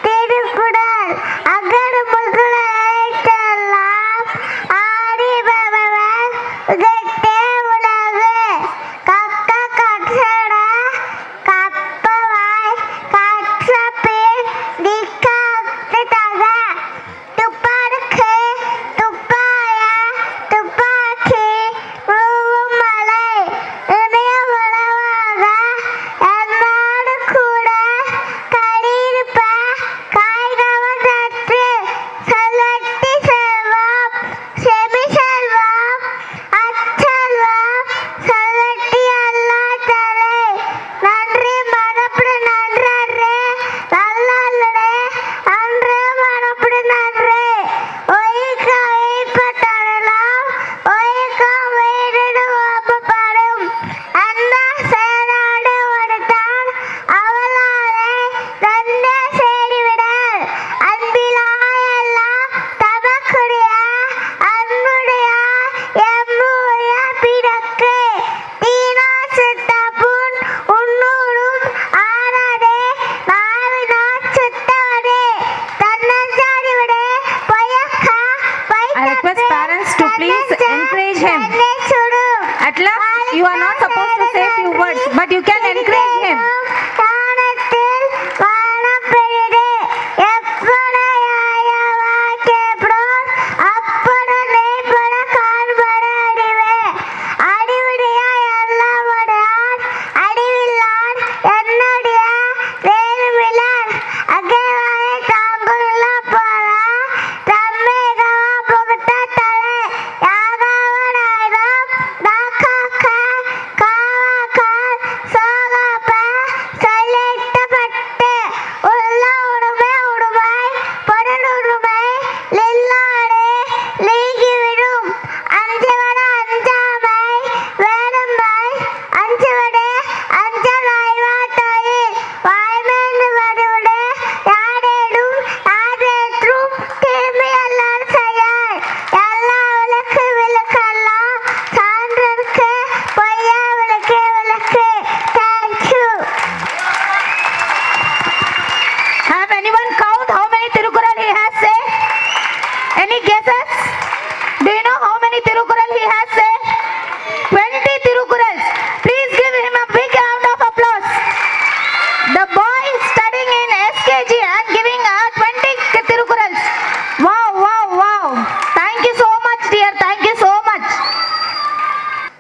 Thirukkural. அகர முதல எழுத்தெல்லாம் ஆதி பகவன் உகத்தே உலகு. கக்க கற்றட கற்பவாய் கற்ற பின் நிற்க தக.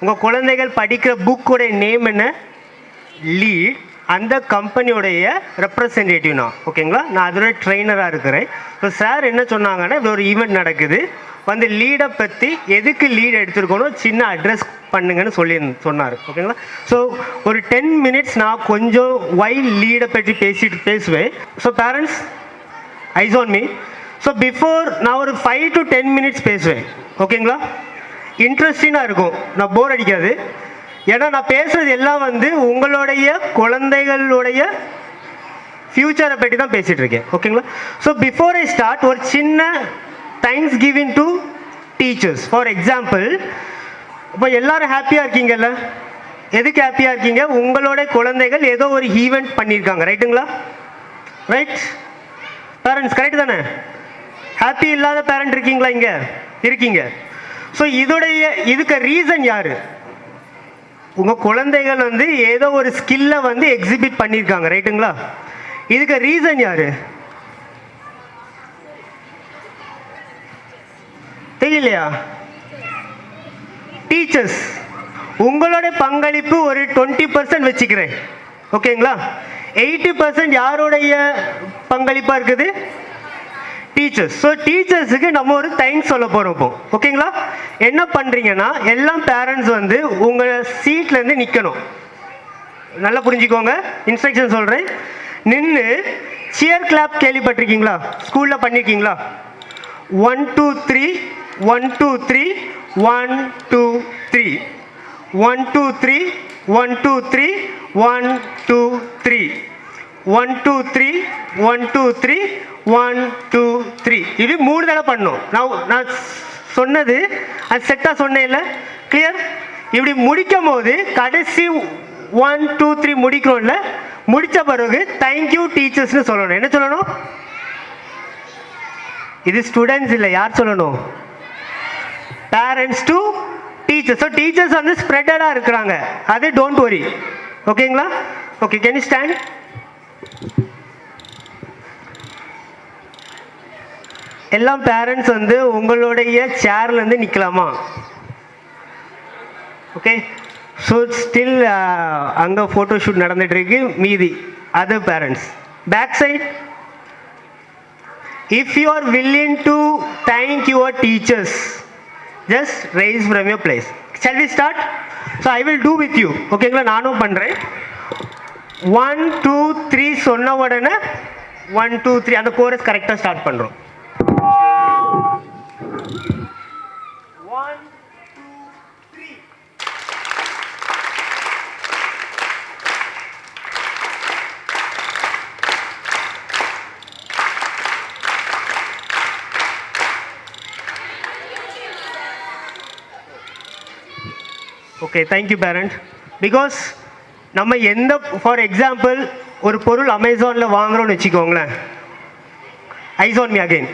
உங்கள் குழந்தைகள் படிக்கிற புக்கோடைய நேம் என்ன? லீட். அந்த கம்பெனியோடைய ரெப்ரசன்டேட்டிவ் நான், ஓகேங்களா? நான் அதோட ட்ரெயினராக இருக்கிறேன். ஸோ சார் என்ன சொன்னாங்கன்னா, இப்படி ஒரு ஈவெண்ட் நடக்குது, வந்து லீடை பற்றி எதுக்கு லீட் எடுத்துருக்கணும் சின்ன அட்ரஸ் பண்ணுங்கன்னு சொன்னார், ஓகேங்களா? ஸோ ஒரு 10 minutes நான் கொஞ்சம் வைல்ட் லீடை பற்றி பேசுவேன். So parents eyes on me. So before நான் ஒரு 5 to 10 minutes பேசுவேன், ஓகேங்களா? இன்ட்ரெஸ்டிங்காக இருக்கும், நான் போர் அடிக்காது. ஏன்னா நான் பேசுகிறது எல்லாம் வந்து உங்களுடைய குழந்தைகளுடைய ஃப்யூச்சரை பற்றி தான் பேசிகிட்டு இருக்கேன், ஓகேங்களா? ஸோ பிஃபோர் ஐ ஸ்டார்ட் ஒரு சின்ன thanks giving to teachers. For example, இப்போ எல்லாரும் ஹாப்பியாக இருக்கீங்கல்ல? எதுக்கு ஹாப்பியாக இருக்கீங்க? உங்களோட குழந்தைகள் ஏதோ ஒரு ஈவெண்ட் பண்ணியிருக்காங்க, ரைட்டுங்களா? ரைட் பேரண்ட்ஸ், கரெக்ட் தானே? ஹாப்பி இல்லாத பேரண்ட் இருக்கீங்களா? இங்கே இருக்கீங்க. ஸோ இதுக்கு ரீசன் யார்? உங்கள் குழந்தைகள் வந்து ஏதோ ஒரு ஸ்கில்லை வந்து எக்ஸிபிட் பண்ணியிருக்காங்க, ரைட்டுங்களா? இதுக்கு ரீசன் யார்? தெரியலையா? டீச்சர்ஸ். உங்களோட பங்களிப்பு ஒரு 20% வச்சுக்கிறேன், ஓகேங்களா? 80% யாருடைய பங்களிப்பாக இருக்குது? டீச்சர்ஸ். ஸோ டீச்சர்ஸுக்கு நம்ம ஒரு தேங்க்ஸ் சொல்ல போகிறோம் இப்போ, ஓகேங்களா? என்ன பண்ணுறீங்கன்னா, எல்லாம் பேரண்ட்ஸ் வந்து உங்கள் சீட்லேருந்து நிற்கணும். நல்லா புரிஞ்சுக்கோங்க, இன்ஸ்ட்ரக்ஷன் சொல்கிறேன். நின்று சியர் கிளாப் கேள்விப்பட்டிருக்கீங்களா? ஸ்கூலில் பண்ணியிருக்கீங்களா? 1 2 3 1 2 3 1 2 3 1 2 3 1 2 3 1 2 3 1 2 3 1 2 3 1 2 3. இது 3 தடவை பண்ணணும். நான் சொன்னது அது செட்டாக சொன்னேன்ல, கிளியர்? இப்படி முடிக்கும் போது கடைசி 1 2 3 முடிக்கிறோம்ல, முடித்த பிறகு தேங்க்யூ டீச்சர்ஸ்னு சொல்லணும். என்ன சொல்லணும்? இது ஸ்டூடெண்ட்ஸ் இல்லை, யார் சொல்லணும்? Parents to teachers. So teachers வந்து ஸ்ப்ரெட்டடாக இருக்கிறாங்க, அது டோன்ட் வரி, ஓகேங்களா? Okay, can you stand? எல்லாம் பேரண்ட்ஸ் வந்து உங்களுடைய சேர்லேருந்து நிற்கலாமா? ஓகே. ஸோ ஸ்டில் அங்கே ஃபோட்டோ ஷூட் நடந்துகிட்ருக்கு. மீதி other parents back side. If you are willing to thank your teachers, just raise from your place. Shall we start? So I will do with you, ஓகேங்களா? நானும் பண்ணுறேன். 1 2 3 சொன்ன உடனே 1 2 3 அந்த chorus கரெக்டாக ஸ்டார்ட் பண்ணுறோம். 1 2 3. Okay, thank you parent. பிகாஸ் நம்ம எந்த, ஃபார் எக்ஸாம்பிள் ஒரு பொருள் அமேசானில் வாங்குகிறோன்னு வச்சுக்கோங்களேன். Eyes on me again.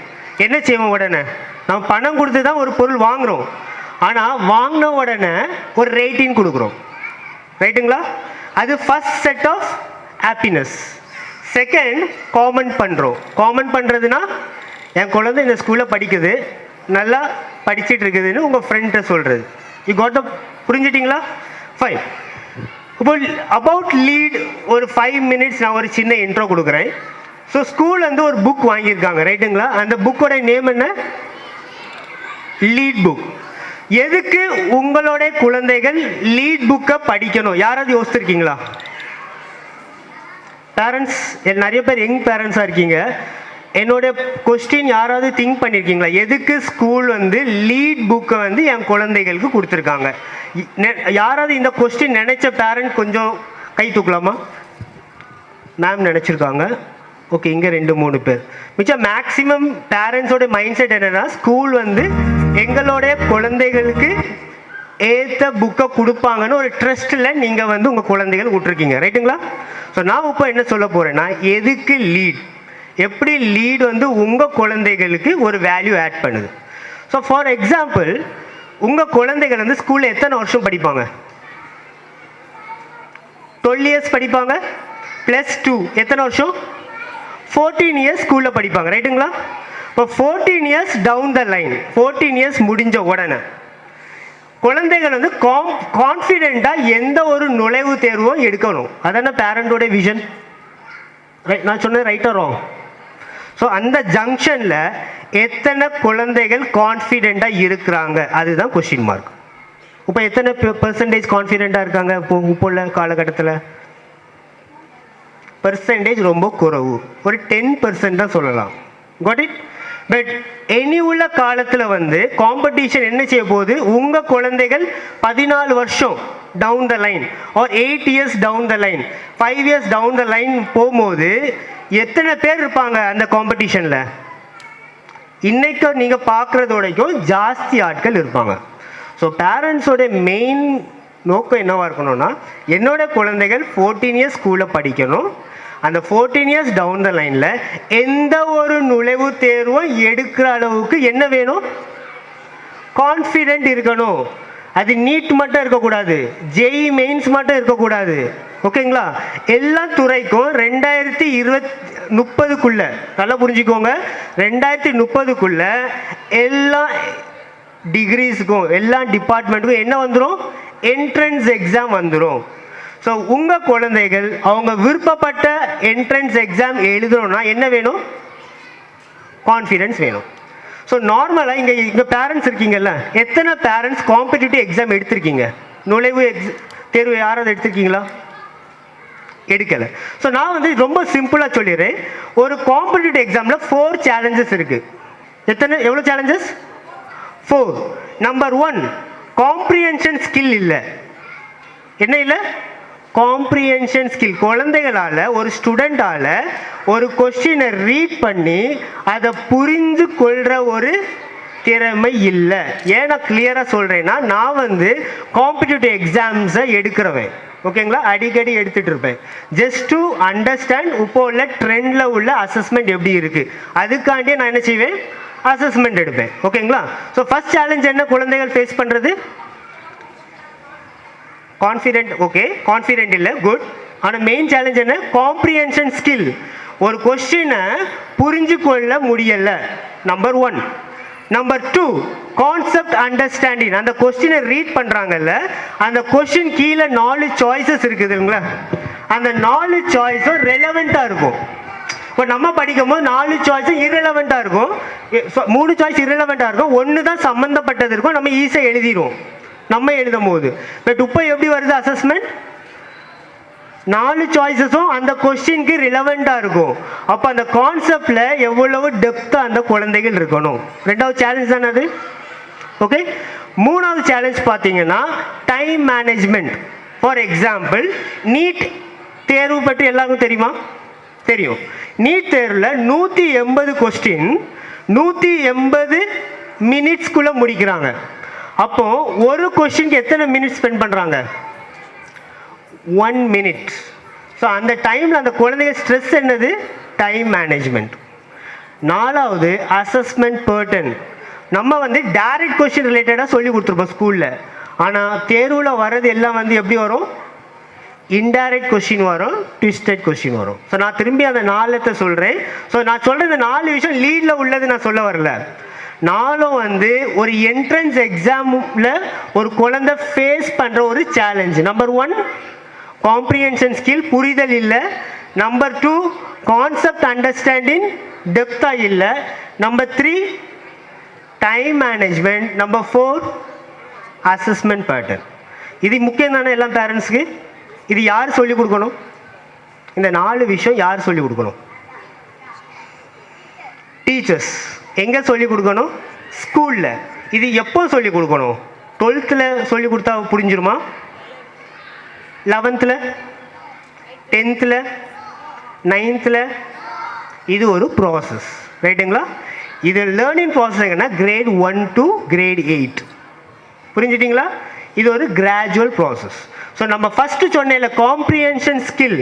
என்ன செய்வோம்? உடனே நம்ம பணம் கொடுத்து தான் ஒரு பொருள் வாங்குகிறோம். ஆனால் வாங்கின உடனே ஒரு ரேட்டிங் கொடுக்குறோம், ரைட்டுங்களா? அது first set of happiness. Second, comment பண்ணுறோம். காமெண்ட் பண்ணுறதுனா, என் குழந்தை இந்த ஸ்கூலில் படிக்குது, நல்லா படிச்சுட்டு இருக்குதுன்னு உங்கள் ஃப்ரெண்ட்டை சொல்கிறது. யூ காட் த, புரிஞ்சிட்டிங்களா? ஃபைன். இப்போ அபவுட் லீட் ஒரு 5 minutes நான் ஒரு சின்ன இன்ட்ரோ கொடுக்குறேன். ஸோ ஸ்கூல் வந்து ஒரு புக் வாங்கியிருக்காங்க, ரைட்டுங்களா? அந்த புக்கோட நேம் என்ன? Lead book. எதுக்கு உங்களோட குழந்தைகள் லீட் புக்கை படிக்கணும்? யாராவது யோசிச்சிருக்கீங்களா? பேரண்ட்ஸ், நிறைய பேர் யங் பேரண்ட்ஸாக இருக்கீங்க. என்னோட கொஸ்டின் யாராவது திங்க் பண்ணியிருக்கீங்களா? எதுக்கு ஸ்கூல் வந்து லீட் புக்கை வந்து என் குழந்தைகளுக்கு கொடுத்துருக்காங்க? யாராவது இந்த கொஸ்டின் நினைச்ச பேரண்ட் கொஞ்சம் கை தூக்கலாமா? மேம் நினச்சிருக்காங்க. ஓகே, இங்கே 2 3 பேர். மிச்சம் மேக்ஸிமம் பேரண்ட்ஸோட மைண்ட் செட் என்னென்னா, ஸ்கூல் வந்து எங்களுடைய குழந்தைகளுக்கு ஏற்ற புக்கை கொடுப்பாங்கன்னு ஒரு ட்ரஸ்ட்டில் நீங்கள் வந்து உங்கள் குழந்தைகள் விட்டுருக்கீங்க, ரைட்டுங்களா? ஸோ நான் இப்போ என்ன சொல்ல போகிறேன்னா, எதுக்கு லீட், எப்படி லீட் வந்து உங்கள் குழந்தைகளுக்கு ஒரு வேல்யூ ஆட் பண்ணுது. ஸோ ஃபார் எக்ஸாம்பிள், உங்கள் குழந்தைகள் வந்து ஸ்கூலில் எத்தனை வருஷம் படிப்பாங்க? 12 years படிப்பாங்க. +2 எத்தனை வருஷம்? 14 years ஸ்கூலில் படிப்பாங்க, ரைட்டுங்களா? இப்போ 14 years down the line, 14 years முடிஞ்ச உடனே குழந்தைகள் வந்து கான்ஃபிடென்ட்டாக எந்த ஒரு நுழைவு தேர்வும் எடுக்கணும். அதான பேரண்டோட விஷன். ரைட், நான் சொன்னது ரைட்டா ராங்? ஸோ அந்த ஜங்ஷனில் எத்தனை குழந்தைகள் கான்ஃபிடென்ட்டாக இருக்கிறாங்க அதுதான் கொஸ்டின் மார்க். இப்போ எத்தனை பெர்சன்டேஜ் கான்ஃபிடென்ட்டாக இருக்காங்க இப்போ உள்ள காலகட்டத்தில்? பெர்சன்டேஜ் ரொம்ப குறைவு, ஒரு 10% தான் சொல்லலாம். Got it? பட் இனி உள்ள காலத்தில் வந்து காம்படிஷன் என்ன செய்ய போகுது, உங்கள் குழந்தைகள் 14 வருஷம் down the line or 8 years down the line 5 years down the line போகும்போது எத்தனை பேர் இருப்பாங்க அந்த காம்படிஷனில்? இன்னைக்கு நீங்கள் பார்க்குறதோடைக்கும் ஜாஸ்தி ஆட்கள் இருப்பாங்க. ஸோ பேரண்ட்ஸோட மெயின் நோக்கம் என்னவாக இருக்கணும்னா, என்னோட குழந்தைகள் 14 இயர்ஸ் ஸ்கூலில் படிக்கணும், அந்த 14 இயர்ஸ் டவுன் த லைனில் எந்த ஒரு நுழைவு தேர்வும் எடுக்கிற அளவுக்கு என்ன வேணும், கான்ஃபிடென்ட் இருக்கணும். அது நீட் மட்டும் இருக்கக்கூடாது, ஜேஇ மெயின்ஸ் மட்டும் இருக்கக்கூடாது. ஓகேங்களா? எல்லா துறைக்கும் 2030க்குள்ள நல்லா புரிஞ்சுக்கோங்க, 2030க்குள்ள எல்லா டிகிரிஸுக்கும் எல்லா டிபார்ட்மெண்ட்டுக்கும் என்ன வந்துடும், என்ட்ரன்ஸ் எக்ஸாம் வந்துடும். ஸோ உங்கள் குழந்தைகள் அவங்க விருப்பப்பட்ட என்ட்ரன்ஸ் எக்ஸாம் எழுதணும்னா என்ன வேணும், கான்ஃபிடென்ஸ் வேணும். ஸோ நார்மலாக இங்கே பேரண்ட்ஸ் இருக்கீங்கல்ல, எத்தனை பேரண்ட்ஸ் காம்படிட்டிவ் எக்ஸாம் எடுத்திருக்கீங்க? நுழைவு தேர்வு யாராவது எடுத்திருக்கீங்களா? எடுக்கலை. ஸோ நான் வந்து ரொம்ப சிம்பிளாக சொல்லிடுறேன். ஒரு காம்படிட்டிவ் எக்ஸாமில் 4 சேலஞ்சஸ் இருக்குது. எவ்வளோ சேலஞ்சஸ்? 4. நம்பர் 1, காம்ப்ரிஹென்ஷன் ஸ்கில் இல்லை. என்ன இல்லை? Comprehension skill. குழந்தைகளால், ஒரு ஸ்டூடெண்டால் ஒரு கொஸ்டினை ரீட் பண்ணி அதை புரிந்து கொள்கிற ஒரு திறமை இல்லை. ஏன் நான் கிளியராக சொல்கிறேன்னா, நான் வந்து காம்படிட்டிவ் எக்ஸாம்ஸை எடுக்கிறவன். ஓகேங்களா? அடிக்கடி எடுத்துகிட்டு இருப்பேன். ஜஸ்ட் டு அண்டர்ஸ்டாண்ட் இப்போ உள்ள ட்ரெண்டில் உள்ள அசஸ்மெண்ட் எப்படி இருக்குது, அதுக்காண்டியே நான் என்ன செய்வேன், அசஸ்மெண்ட் எடுப்பேன். ஓகேங்களா? ஸோ ஃபர்ஸ்ட் சேலஞ்ச் என்ன குழந்தைகள் ஃபேஸ் பண்ணுறது? கான்ஃபிடென்ட். ஓகே, கான்ஃபிடென்ட் இல்லை, குட். ஆனால் மெயின் சேலஞ்ச் என்ன? Comprehension skill. ஒரு கொஸ்டினை புரிஞ்சு கொள்ள முடியலை, நம்பர் 1. Number 2, concept understanding. அந்த கொஸ்டினை ரீட் பண்ணுறாங்கல்ல, அந்த கொஸ்டின் கீழே 4 சாய்ஸஸ் இருக்குதுங்களா, அந்த 4 சாய்ஸும் ரெலவெண்ட்டாக இருக்கும். இப்போ நம்ம படிக்கும் போது 4 சாய்ஸும் இரலவெண்ட்டாக இருக்கும், 3 சாய்ஸ் இரலவெண்ட்டாக இருக்கும், 1 தான் சம்மந்தப்பட்டது இருக்கும், நம்ம ஈஸியாக எழுதிடுவோம் நம்ம எழுதும் போது. பட் இப்போ எப்படி வருது அசஸ்மெண்ட்? 4 சாய்ஸஸும் அந்த கொஸ்டினுக்கு ரிலவெண்ட்டாக இருக்கும். அப்போ அந்த கான்செப்டில் எவ்வளவு டெப்த்தாக அந்த குழந்தைகள் இருக்கணும். 2வது சேலஞ்ச் தானே அது. ஓகே, 3வது சேலஞ்ச் பார்த்தீங்கன்னா time management. For example, NEET தேர்வு பற்றி எல்லாருக்கும் தெரியுமா? தெரியும். நீட் தேர்வில் 180 கொஸ்டின் 180 மினிட்ஸ்குள்ளே முடிக்கிறாங்க. அப்போ ஒரு கொஸ்டினுக்கு எத்தனை மினிட்ஸ் ஸ்பெண்ட் பண்ணுறாங்க? 1 minute. ஸோ அந்த டைமில் அந்த குழந்தைங்க ஸ்ட்ரெஸ் என்னது? Time management. 4வது அசஸ்மெண்ட் பேட்டர்ன். நம்ம வந்து டைரக்ட் கொஸ்டின் ரிலேட்டடாக சொல்லி கொடுத்துருப்போம் ஸ்கூலில், ஆனால் தேர்வில் வர்றது எல்லாம் வந்து எப்படி வரும்? இன்டைரக்ட் கொஸ்டின் வரும், ட்விஸ்டட் கொஸ்டின் வரும். ஸோ நான் திரும்பி அந்த 4 சொல்கிறேன். ஸோ நான் சொல்கிற இந்த 4 விஷயம் லீடில் உள்ளது நான் சொல்ல வரல. 4 வந்து ஒரு என்ட்ரன்ஸ் எக்ஸாமில் ஒரு குழந்தை ஃபேஸ் பண்ணுற ஒரு சேலஞ்சு. நம்பர் 1, காம்ப்ரிஹென்ஷன் ஸ்கில், புரிதல் இல்லை. நம்பர் 2, கான்செப்ட் அண்டர்ஸ்டாண்டிங் டெப்த்தாக இல்லை. Number 3, time management. Number 4, assessment pattern. இது முக்கியம் தானே எல்லா பேரண்ட்ஸ்க்கு? இது யார் சொல்லிக் கொடுக்கணும்? இந்த 4 விஷயம் யார் சொல்லிக் கொடுக்கணும்? டீச்சர்ஸ். எங்கே சொல்லிக் கொடுக்கணும்? ஸ்கூலில். இது எப்போ சொல்லிக் கொடுக்கணும்? 12th சொல்லிக் கொடுத்தா புரிஞ்சிருமா? 11th, 10th, 9th? இது ஒரு ப்ராசஸ், ரைட்டுங்களா? இது லேர்னிங் ப்ராசஸ் எங்கன்னா கிரேட் 1 to grade 8. புரிஞ்சிட்டிங்களா? இது ஒரு கிராஜுவல் ப்ராசஸ். ஸோ நம்ம ஃபஸ்ட்டு சொன்ன காம்ப்ரிஹென்ஷன் ஸ்கில்,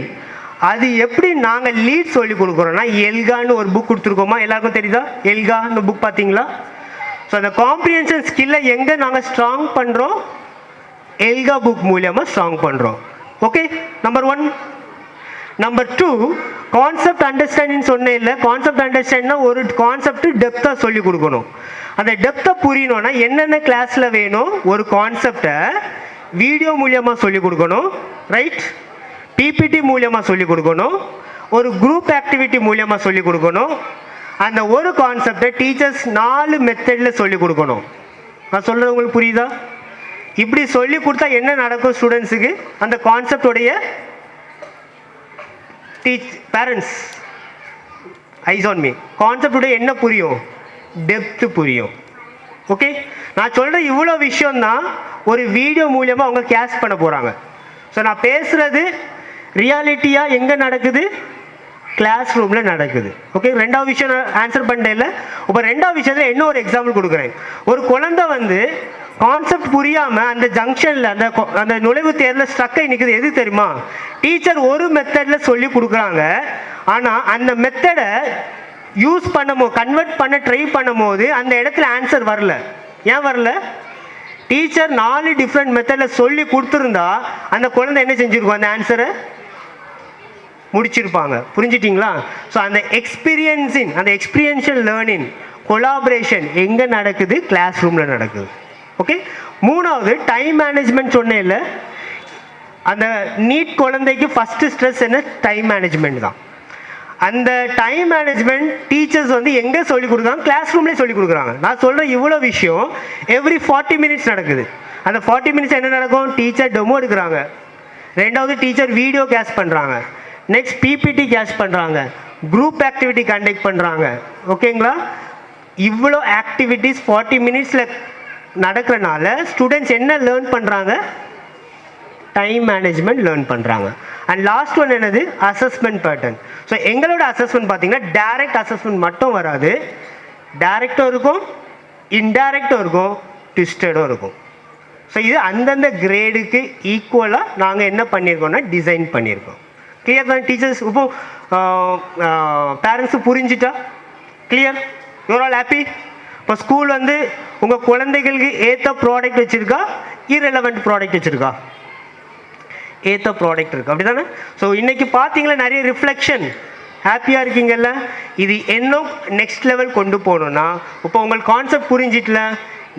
அது எப்படி நாங்கள் லீட் சொல்லி கொடுக்குறோன்னா, எல்கான்னு ஒரு புக் கொடுத்துருக்கோமா? எல்லாருக்கும் தெரியுதா எல்கான்னு புக்? பார்த்தீங்களா? ஸோ அந்த காம்ப்ரிஹென்ஷன் ஸ்கில்லை எங்கே நாங்கள் ஸ்ட்ராங் பண்ணுறோம்? எல்கா புக் மூலியமாக ஸ்ட்ராங் பண்ணுறோம். Okay, number 1. Number 2, concept understanding சொன்னேன் இல்லை, கான்செப்ட் அண்டர்ஸ்டாண்டிங்னா ஒரு கான்செப்ட் டெப்த்தாக சொல்லி கொடுக்கணும். அந்த டெப்த்தை புரியணும்னா என்னென்ன கிளாஸில் வேணும், ஒரு கான்செப்டை வீடியோ மூலியமாக சொல்லிக் கொடுக்கணும், ரைட்? பிபிடி மூலியமாக சொல்லிக் கொடுக்கணும், ஒரு குரூப் ஆக்டிவிட்டி மூலியமாக சொல்லிக் கொடுக்கணும். அந்த ஒரு கான்செப்டை டீச்சர்ஸ் 4 மெத்தடில் சொல்லிக் கொடுக்கணும். நான் சொல்கிறது உங்களுக்கு புரியுதா? இப்படி சொல்லி கொடுத்தா என்ன நடக்கும் ஸ்டூடெண்ட்ஸுக்கு? அந்த கான்செப்டோடைய பேரண்ட்ஸ் ஐஸ் ஆன் மீ, கான்செப்டோடைய என்ன புரியும்? டெப்த்து புரியும். ஓகே, நான் சொல்கிற இவ்வளோ விஷயம்தான் ஒரு வீடியோ மூலியமாக அவங்க கேஷ் பண்ண போகிறாங்க. ஸோ நான் பேசுகிறது ரியாலிட்டியாக எங்கே நடக்குது? கிளாஸ் ரூமில் நடக்குது. ஓகே, ரெண்டாவது விஷயம் ஆன்சர் பண்ணிட்டேன்ல. இப்போ ரெண்டாவது விஷயத்தில் இன்னும் ஒரு எக்ஸாம்பிள் கொடுக்குறேன். ஒரு குழந்தை வந்து கான்செப்ட் புரியாமல் அந்த ஜங்ஷனில் அந்த நுழைவு தேர்வில் ஸ்ட்ரக்கை நிற்குது. எது தெரியுமா? டீச்சர் ஒரு மெத்தடில் சொல்லி கொடுக்குறாங்க, ஆனால் அந்த மெத்தடை யூஸ் பண்ணும்போது கன்வெர்ட் பண்ண ட்ரை பண்ணும்போது அந்த இடத்துல ஆன்சர் வரல. ஏன் வரல? டீச்சர் 4 டிஃப்ரெண்ட் மெத்தடில் சொல்லி கொடுத்துருந்தா அந்த குழந்தை என்ன செஞ்சுருக்கும்? அந்த ஆன்சரை முடிச்சிருப்பாங்க. புரிஞ்சிட்டிங்களா? ஸோ அந்த எக்ஸ்பீரியன்ஷியல் லேர்னிங் கொலாபரேஷன் எங்கே நடக்குது? கிளாஸ் ரூமில் நடக்குது. ஓகே, மூணாவது டைம் மேனேஜ்மெண்ட் சொன்னேன் இல்லை, அந்த நீட் குழந்தைக்கு ஃபஸ்ட்டு ஸ்ட்ரெஸ் என்ன? டைம் மேனேஜ்மெண்ட் தான். அந்த டைம் மேனேஜ்மெண்ட் டீச்சர்ஸ் வந்து எங்கே சொல்லிக் கொடுக்குறாங்க? கிளாஸ் ரூம்லேயே சொல்லிக் கொடுக்குறாங்க. நான் சொல்கிற இவ்வளோ விஷயம் எவ்ரி 40 மினிட்ஸ் நடக்குது. அந்த 40 மினிட்ஸ் என்ன நடக்கும்? டீச்சர் டெமோ எடுக்கிறாங்க, ரெண்டாவது டீச்சர் வீடியோ கேஷ் பண்ணுறாங்க, நெக்ஸ்ட் பிபிடி கேஷ் பண்ணுறாங்க, குரூப் ஆக்டிவிட்டி கண்டக்ட் பண்ணுறாங்க. ஓகேங்களா? இவ்வளோ ஆக்டிவிட்டீஸ் 40 மினிட்ஸில் நடக்கிறனால ஸ்டூடெண்ட்ஸ் என்ன லேர்ன் பண்ணுறாங்க? டைம் மேனேஜ்மெண்ட் லேர்ன் பண்ணுறாங்க. அண்ட் லாஸ்ட் ஒன் என்னது? Assessment pattern. ஸோ எங்களோட அசஸ்மெண்ட் பார்த்தீங்கன்னா டைரக்ட் அசஸ்மெண்ட் மட்டும் வராது, டைரக்டும் இருக்கும், இன்டைரக்டும் இருக்கும், ட்விஸ்டடும் இருக்கும். ஸோ இது அந்தந்த கிரேடுக்கு ஈக்குவலாக நாங்கள் என்ன பண்ணியிருக்கோம்னா டிசைன் பண்ணியிருக்கோம். கிளியர் தான் டீச்சர்ஸ்? இப்போ பேரண்ட்ஸு புரிஞ்சிட்டா? கிளியர்? You are all happy? இப்போ ஸ்கூல் வந்து உங்கள் குழந்தைகளுக்கு ஏற்ற ப்ராடக்ட் வச்சுருக்கா, irrelevant ப்ராடக்ட் வச்சுருக்கா? ஏற்ற ப்ராடக்ட் இருக்குது, அப்படி தானே? ஸோ இன்றைக்கி பார்த்தீங்களா நிறைய ரிஃப்ளெக்ஷன். ஹாப்பியாக இருக்கீங்கல்ல? இது இன்னும் நெக்ஸ்ட் லெவல் கொண்டு போகணுன்னா இப்போ உங்களுக்கு கான்செப்ட் புரிஞ்சிட்டல,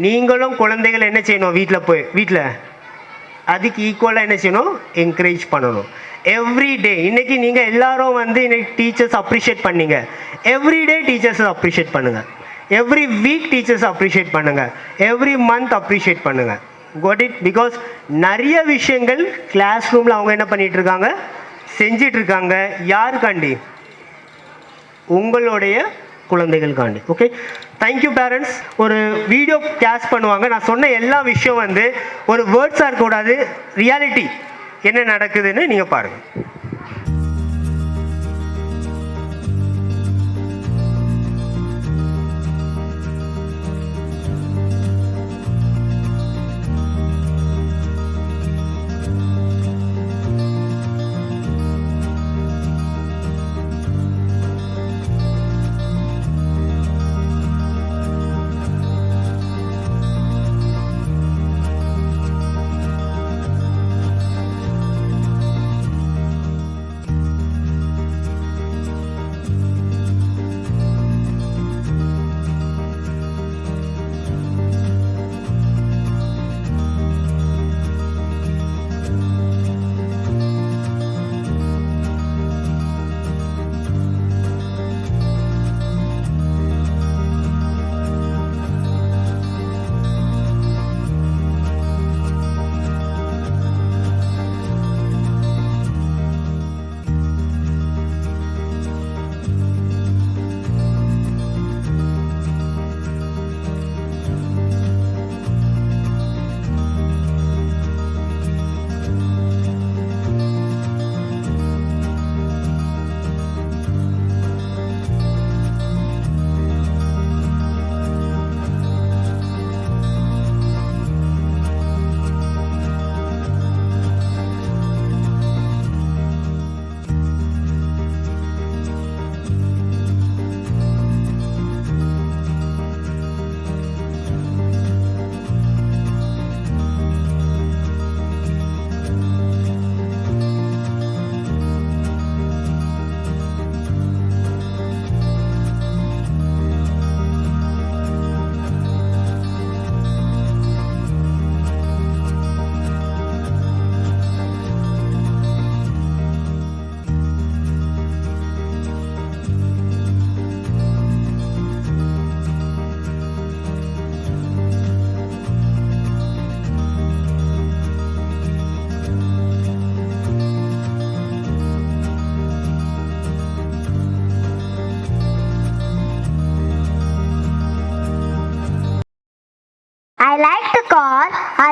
நீங்களும் குழந்தைகள் என்ன செய்யணும்? வீட்டில் அதுக்கு ஈக்குவலாக என்ன செய்யணும்? என்கரேஜ் பண்ணணும். எவ்ரிடே இன்றைக்கி நீங்கள் எல்லாரும் வந்து இன்னைக்கு டீச்சர்ஸ் அப்ரிஷியேட் பண்ணீங்க, எவ்ரிடே டீச்சர்ஸை அப்ரிஷியேட் பண்ணுங்கள், எவ்ரி வீக் டீச்சர்ஸ் அப்ரிஷியேட் பண்ணுங்கள், எவ்ரி மந்த் அப்ரிஷியேட் பண்ணுங்கள். got it? பிகாஸ் நிறைய விஷயங்கள் கிளாஸ் ரூமில் அவங்க என்ன பண்ணிகிட்ருக்காங்க? செஞ்சிட்ருக்காங்க. யாருக்காண்டி? உங்களுடைய குழந்தைகளுக்காண்டி. Okay, thank you parents. ஒரு வீடியோ கேஷ் பண்ணுவாங்க. நான் சொன்ன எல்லா விஷயம் வந்து ஒரு வேர்ட்ஸாக இருக்கக்கூடாது, ரியாலிட்டி என்ன நடக்குதுன்னு நீங்கள் பாருங்கள்.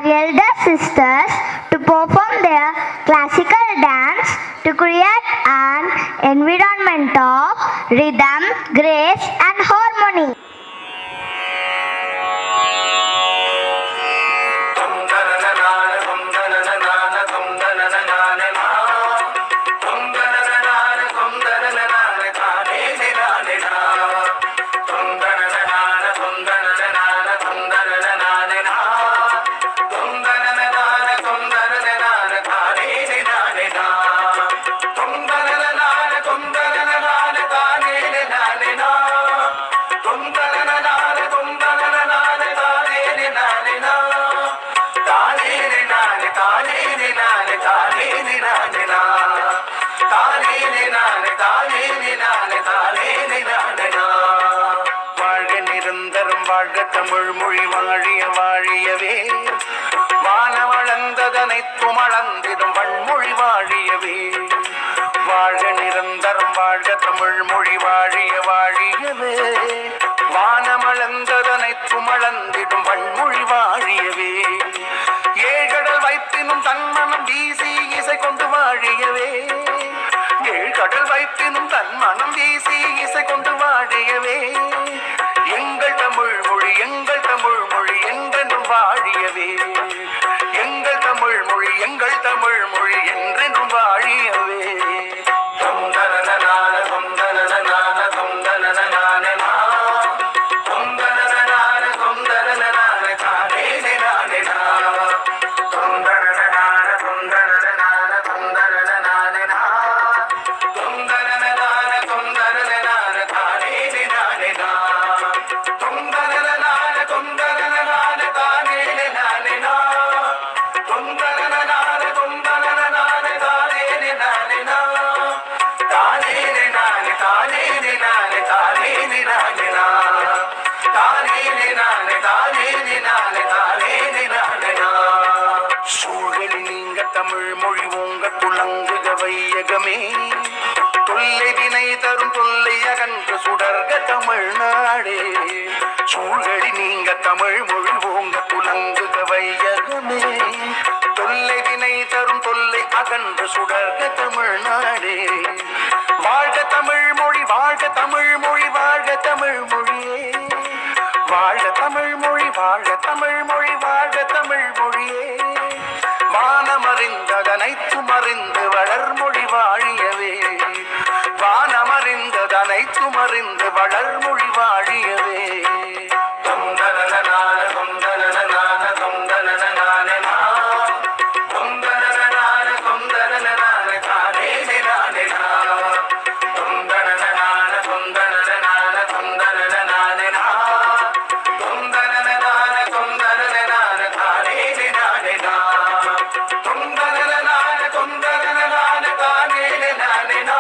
our elder sisters to perform their classical dance to create an environment of rhythm, grace and harmony. வாழ்க நிரந்தரம் வாழ்க தமிழ் மொழி வாழிய வாழியவே வானவளந்ததனைத்தும் அளந்திடும் வன்மொழி வாழியவே வாழ்க நிரந்தரம் வாழ்க தமிழ் மொழி வாழிய வாழியவே வானமளந்ததனைத்தும் அளந்திடும் வன்மொழி வாழியவே ஏழ்கடல் வைப்பினும் தன்மனம் வீசி இசை கொண்டு வாழியவே ஏழ்கடல் வைப்பினும் தன்மனம் வீசி இசை கொண்டு வாழியவே எங்கள் தமிழ் மொழி என்றென்றும் வாழியவே எங்கள் தமிழ் மொழி என்றென்றும் வாழியவே தொந்தனனனான தொந்தனனனான தொந்தனனனான தொந்தனனனான தொந்தனனனான தானேனே நானே நா தொந்தனனனான தொந்தனனனான தொந்தனனனான நா தொந்தனனனான தொந்தனனனான தானேனே நானே நா தொந்தனனனான தொந்தனனனான தானேனே நானே நா தொந்தனனனான தொந்தனனனான தானேனே நானே நா தானேனே நானே தானேனே நானே தானேனே நானே நா தானேனே நானே தானேனே நானே தானேனே நானே நா சூழல் நீங்க தமிழ் மொழி ஓங்க துளங்குக வையகமே தொல்லை வினை தரும் தொல்லை அகன்று சுடர்க தமிழ்நாடே சூழல் நீங்க தமிழ் மொழி ஓங்க துளங்குக வையகமே தொல்லை வினை தரும் தொல்லை அகன்று சுடர்க தமிழ்நாடே வாழ்க தமிழ் மொழி வாழ்க தமிழ் மொழி வாழ்க தமிழ் மொழியே வாழ்க தமிழ் மொழி வாழ்க தமிழ் மொழி வாழ்க தமிழ் மொழியே வானமறிந்ததனைத்தும் அறிந்து வளர்மொழி வாழியவே வானமறிந்ததனைத்தும் அறிந்து வளர்மொழி வாழியவே தொந்தனனனான தொந்தனனனான தொந்தனனனான நா தொந்தனனனான தொந்தனனனான தானேனே நானே நா தொந்தனனனான தொந்தனனனான தொந்தனனனான நா தொந்தனனனான தொந்தனனனான தானேனே நானே நா தொந்தனனனான தொந்தனனனான தானேனே நானே நா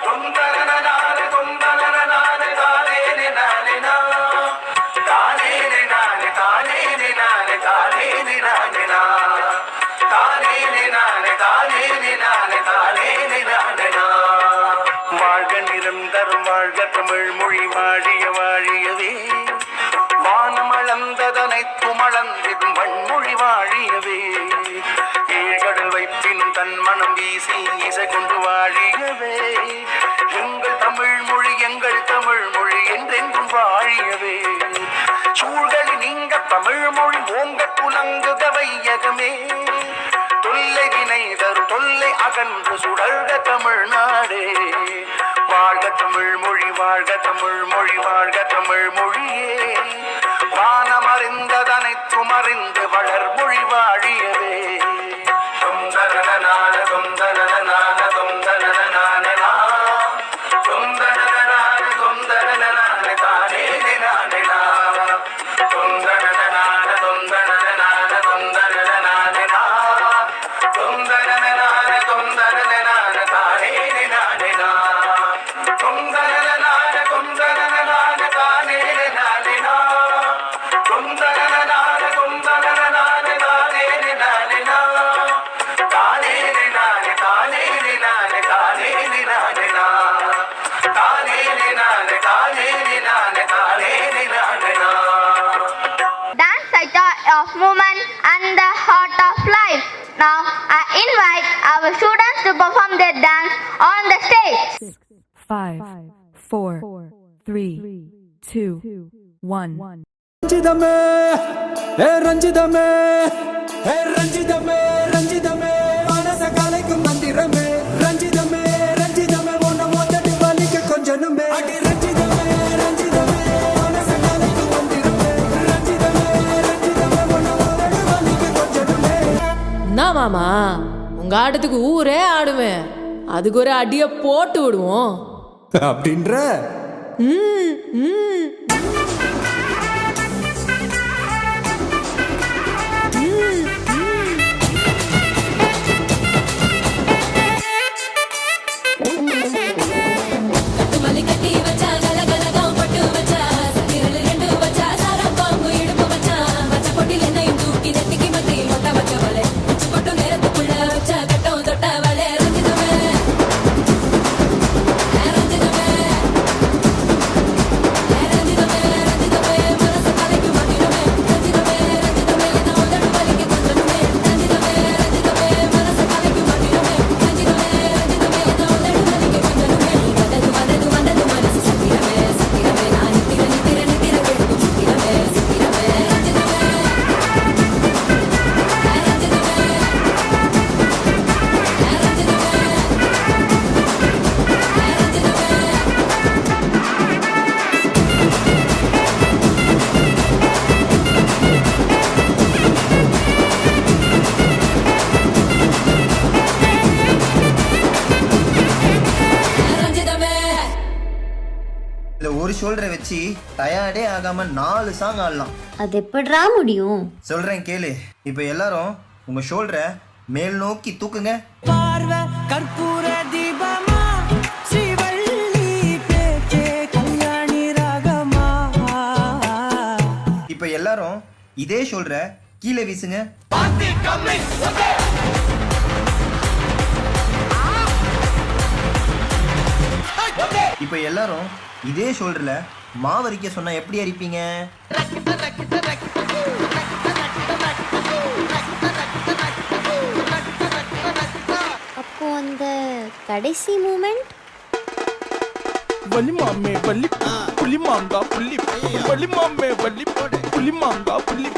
தொந்தனனனான தொந்தனனனான தானேனே நானே நா தானேனே நானே தானேனே நானே தானேனே நானே நா தானேனே நானே தானேனே நானே தானேனே நானே நா வாழ்க நிரந்தரம் வாழ்க தமிழ் மொழி வாழிய வாழியவே வானமளந்ததனைத்தும் அளந்திடும் வன்மொழி வாழியவே ஏழ்கடல் வைப்பினும் தன் மனம் வீசி இசை கொண்டு வாழியவே எங்கள் தமிழ் மொழி என்றென்றும் வாழியவே சூழ்களி நீங்க தமிழ் மொழி ஓங்க துலங்குக வையகமே தொல்லை வினை தரும் தொல்லை அகன்று சுடர்க தமிழ்நாடே வாழ்க தமிழ் மொழி வாழ்க தமிழ் மொழி வாழ்க தமிழ் மொழியே வானமறிந்ததனைத்தும் அறிந்து வளர்மொழி வாழியவே தொந்தனனனான தொந்தனனனான தொந்தனனனான நா தொந்தனனனான தொந்தனனனான தானேனே நானே நா தொந்தனனனான தொந்தனனனான தொந்தனனனான நா தொந்தனனனான தொந்தனனனான தானேனே நானே நா தொந்தனனனான தொந்தனனனான invite our students to perform their dance on the stage. 5, 4, 3, 2, 1. ரஞ்சிதமே ஏ ரஞ்சிதமே ஏ ரஞ்சிதமே ரஞ்சிதமே மனச கலைக்கும் மந்திரமே ரஞ்சிதமே ரஞ்சிதமே உன்னை மொத்தட்டு வலிக்க கொஞ்சனுமே அடி ரஞ்சிதமே ரஞ்சிதமே மனச கலைக்கும் மந்திரமே ரஞ்சிதமே ரஞ்சிதமே உன்னை மொத்தட்டு வலிக்க கொஞ்சனுமே. என்ன மாமா உங்க ஆட்டத்துக்கு ஊரே ஆடுவேன், அதுக்கு ஒரு அடியை போட்டு விடுவோம் அப்படின்ற ஒரு ஷோல்டரை வச்சு டயர்டே ஆகாம 4 சாங் ஆடலாம். அது எப்படிடா முடியும்? சொல்றேன் கேளு. இப்போ எல்லாரும் உங்க ஷோல்டரை மேல் நோக்கி தூக்குங்க. பார்வை கற்பூர தீபமா ஸ்ரீவள்ளி பேச்சே கல்யாணி ராகமா. இப்போ எல்லாரும் இதே ஷோல்டரை கீழே வீசுங்க. இப்போ எல்லாரும் இதே ஷோல்டர்ல மாவரிக்க சொன்னா எப்படி அரிப்பீங்க? அப்போ அந்த கடைசி மூமெண்ட் வலி மாமே வலி புலி மாங்கா புலி வலி மாமே வலி புலி மாங்கா புலி.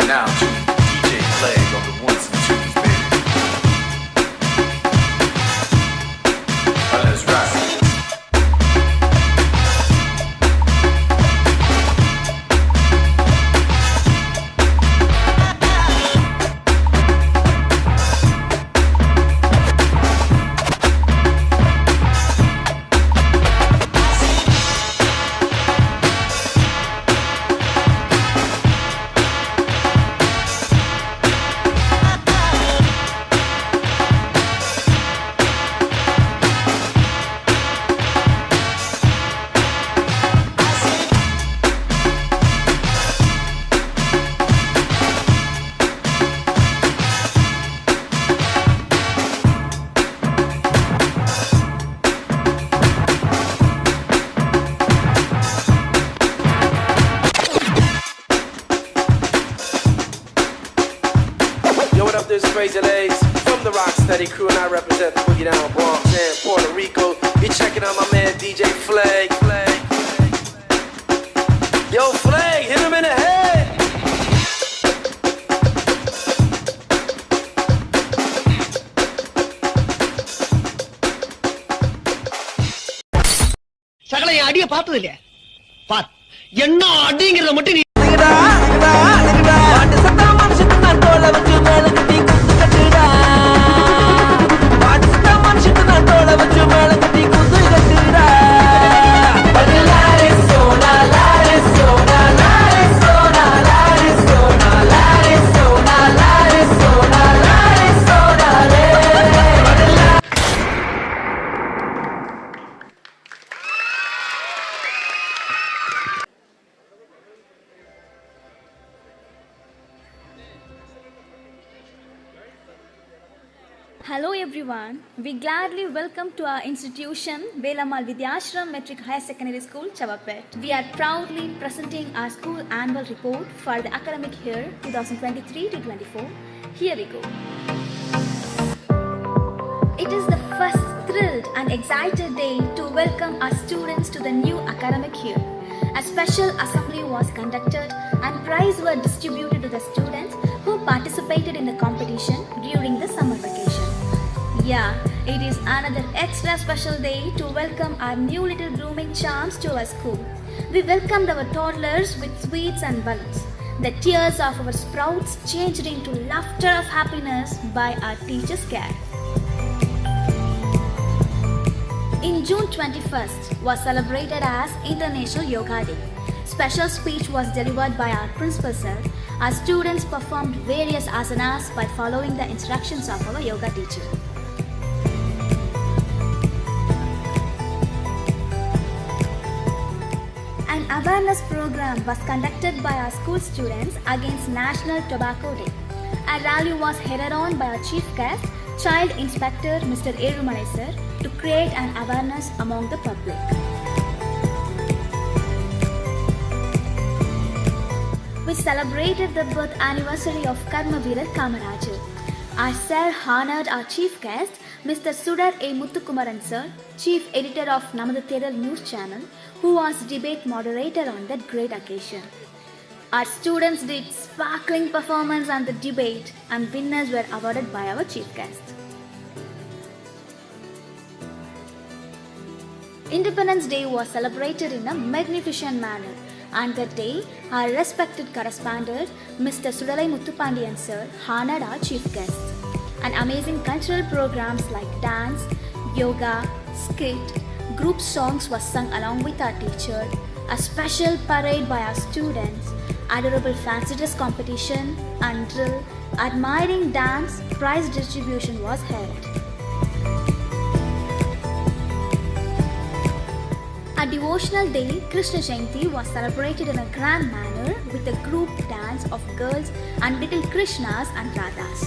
Now, DJ Flag on the ones and twos, baby. Let's rock. This Crazy Legs from the Rocksteady crew, and I represent the Boogie Down Bronx and Puerto Rico. You're checking out my man DJ Flag. Yo, Flag, hit him in the head. சகல என் அடியை பார்த்தது இல்லையா? பாத் என்ன அடிங்கிறத மட்டும் நீ Hello everyone. We gladly welcome to our institution, Velamal Vidyashram Metric Higher Secondary School, Chavapet. We are proudly presenting our school annual report for the academic year 2023-24. Here we go. It is the first thrilled and excited day to welcome our students to the new academic year. A special assembly was conducted and prizes were distributed to the students who participated in the competition during the summer vacation. Yeah, it is another extra special day to welcome our new little blooming charms to our school. We welcomed our toddlers with sweets and balloons. The tears of our sprouts changed into laughter of happiness by our teachers' care. In June 21st was celebrated as International Yoga Day. Special speech was delivered by our principal sir. Our students performed various asanas by following the instructions of our yoga teacher. An awareness program was conducted by our school students against National Tobacco Day. A rally was headed on by our chief guest, Child Inspector Mr. Erumalai sir, to create an awareness among the public. We celebrated the birth anniversary of Karmaveerar Kamaraju. Our sir honored our chief guest, Mr. Sudar A. Muthukumaran sir, Chief Editor of Namadhu Thedal News Channel, who was debate moderator on that great occasion. Our students did sparkling performance on the debate and winners were awarded by our chief guest. Independence Day was celebrated in a magnificent manner. On that day, our respected correspondent, Mr. Sudalai Muthupandiyan sir, honored our chief guest. And amazing cultural programs like dance, yoga, skit, group songs was sung along with our teacher, a special parade by our students, adorable fancy dress competition and drill, admiring dance, prize distribution was held. A devotional day, Krishna Jayanti, was celebrated in a grand manner with a group dance of girls and little Krishnas and Radhas.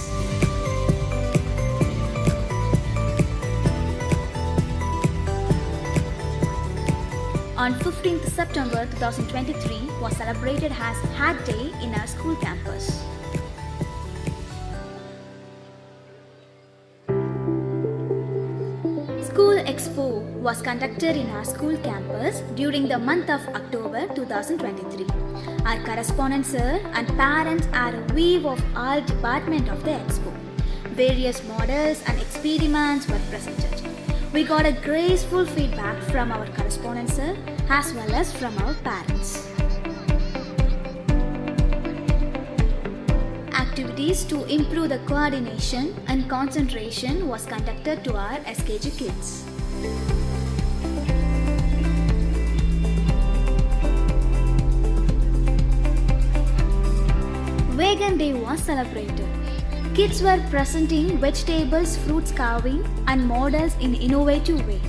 On 15th September 2023 was celebrated as Hat Day in our school campus. School Expo was conducted in our school campus during the month of October 2023. Our correspondent sir and parents are a weave of all departments of the expo. Various models and experiments were presented. We got a graceful feedback from our correspondent sir as well as from our parents. Activities to improve the coordination and concentration was conducted to our SKG kids. Vegan Day was celebrated. Kids were presenting vegetables, fruits carving and models in innovative way.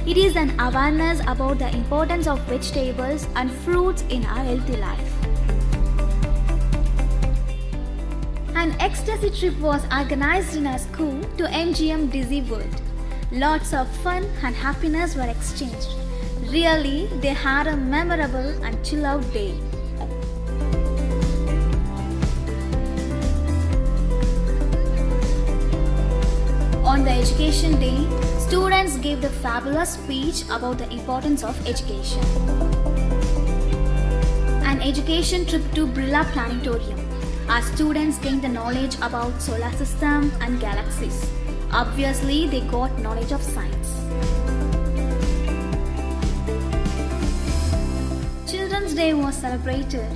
It is an awareness about the importance of vegetables and fruits in our healthy life. An ecstasy trip was organized in our school to MGM Disney World. Lots of fun and happiness were exchanged. Really, they had a memorable and chill-out day. On the Education Day, students gave the fabulous speech about the importance of education. An education trip to Birla Planetarium. Our students gained the knowledge about solar system and galaxies. Obviously, they got knowledge of science. Children's Day was celebrated.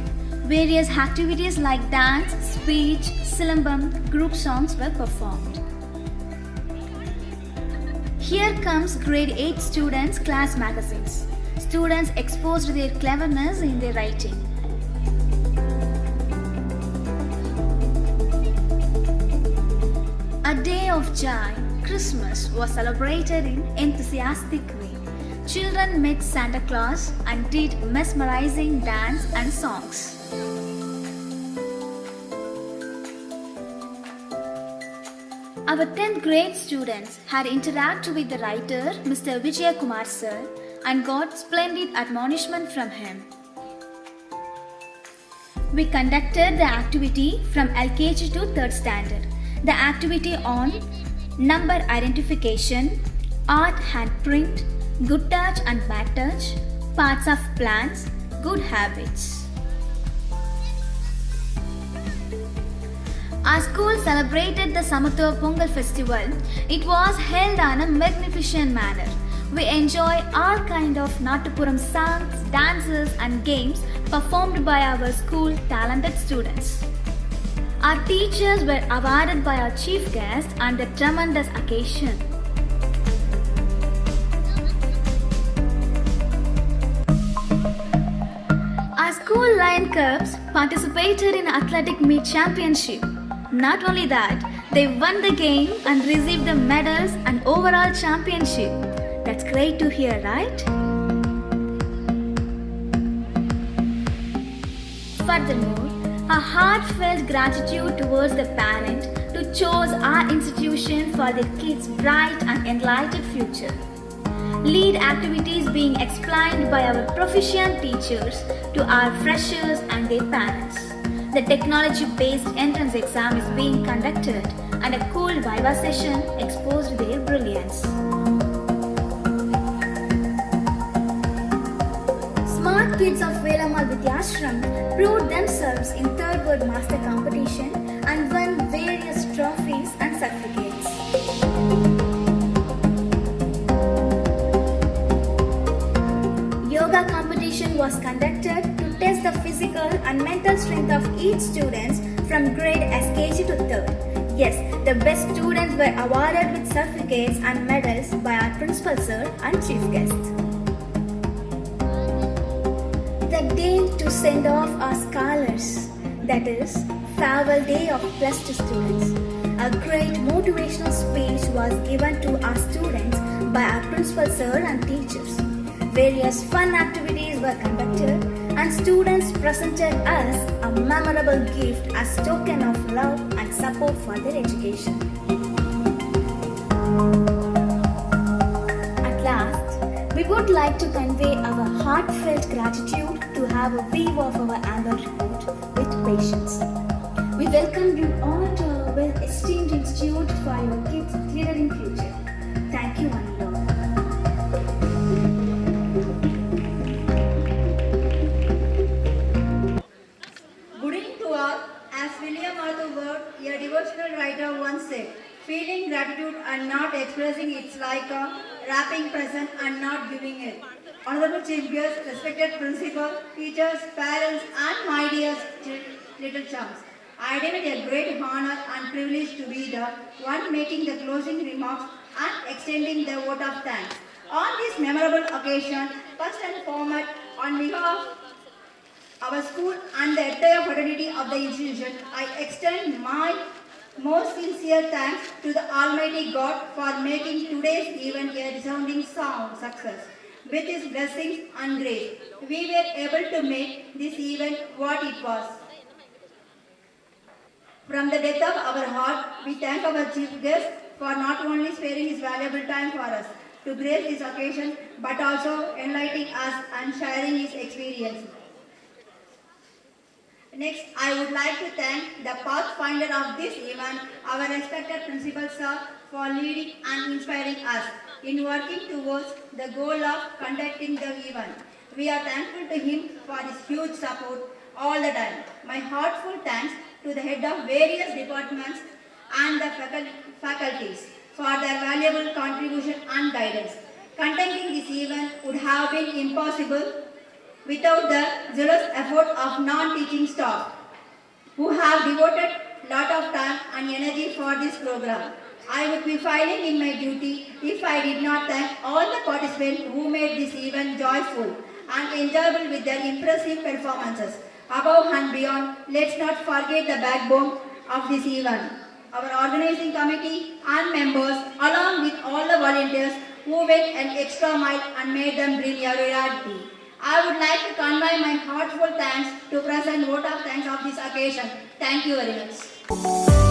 Various activities like dance, speech, silambam, group songs were performed. Here comes grade 8 students' class magazines. Students exposed their cleverness in their writing. A day of joy, Christmas, was celebrated in enthusiastic way. Children met Santa Claus and did mesmerizing dance and songs. A Our 10th grade students had interacted with the writer, Mr. Vijay Kumar sir, and got splendid admonishment from him. We conducted the activity from LKG to 3rd standard. The activity on number identification, art handprint, good touch and bad touch, parts of plants, good habits. Our school celebrated the Samatwa Pongal festival. It was held on a magnificent manner. We enjoy all kind of Nattupuram songs, dances and games performed by our school talented students. Our teachers were awarded by our chief guest on the tremendous occasion. Our school Lion Cubs participated in athletic meet championship. Not only that, they won the game and received the medals and overall championship. That's great to hear, right? Furthermore, a heartfelt gratitude towards the parent to choose our institution for their kids' bright and enlightened future. Lead activities being explained by our proficient teachers to our freshers and their parents. The technology-based entrance exam is being conducted and a cool Viva session exposed their brilliance. Smart kids of Velamal Vidyashram proved themselves in third word master competition and won various trophies and certificates. Yoga competition was conducted to test the physical and mental strength of each student from grade SKG to 3rd. Yes, the best students were awarded with certificates and medals by our principal sir and chief guest. The day to send off our scholars, that is, farewell day of plus 2 students. A great motivational speech was given to our students by our principal sir and teachers. Various fun activities were conducted and students presented us a memorable gift as token of love and support for their education. At last, we would like to convey our heartfelt gratitude to have a view of our annual report with patience. We welcome you all to our well-esteemed institute for your kids' glittering future. Thank you one and all. Good evening to all. As William Arthur Ward, a devotional writer, once said, feeling gratitude and not expressing it's like a wrapping present and not giving it. Honorable Chief Guest, respected principal, teachers, parents, and my dear little chums, I deem it a great honor and privilege to be the one making the closing remarks and extending the vote of thanks. On this memorable occasion, first and foremost, on behalf of our school and the entire fraternity of the institution, I extend my most sincere thanks to the Almighty God for making today's event a resounding sound success. With His blessings and grace, we were able to make this event what it was. From the depth of our heart, we thank our chief guest for not only sparing his valuable time for us to grace this occasion, but also enlightening us and sharing his experience. Next, I would like to thank the pathfinder of this event, our respected principal sir, for leading and inspiring us in working towards the goal of conducting the event. We are thankful to him for his huge support all the time. My heartfelt thanks to the head of various departments and the faculties for their valuable contribution and guidance. Conducting this event would have been impossible without the zealous effort of non-teaching staff who have devoted a lot of time and energy for this program. I would be failing in my duty if I did not thank all the participants who made this event joyful and enjoyable with their impressive performances. Above and beyond, let's not forget the backbone of this event, our organizing committee and members, along with all the volunteers who went an extra mile and made them bring a reality. I would like to convey my heartfelt thanks to present vote of thanks of this occasion. Thank you very much.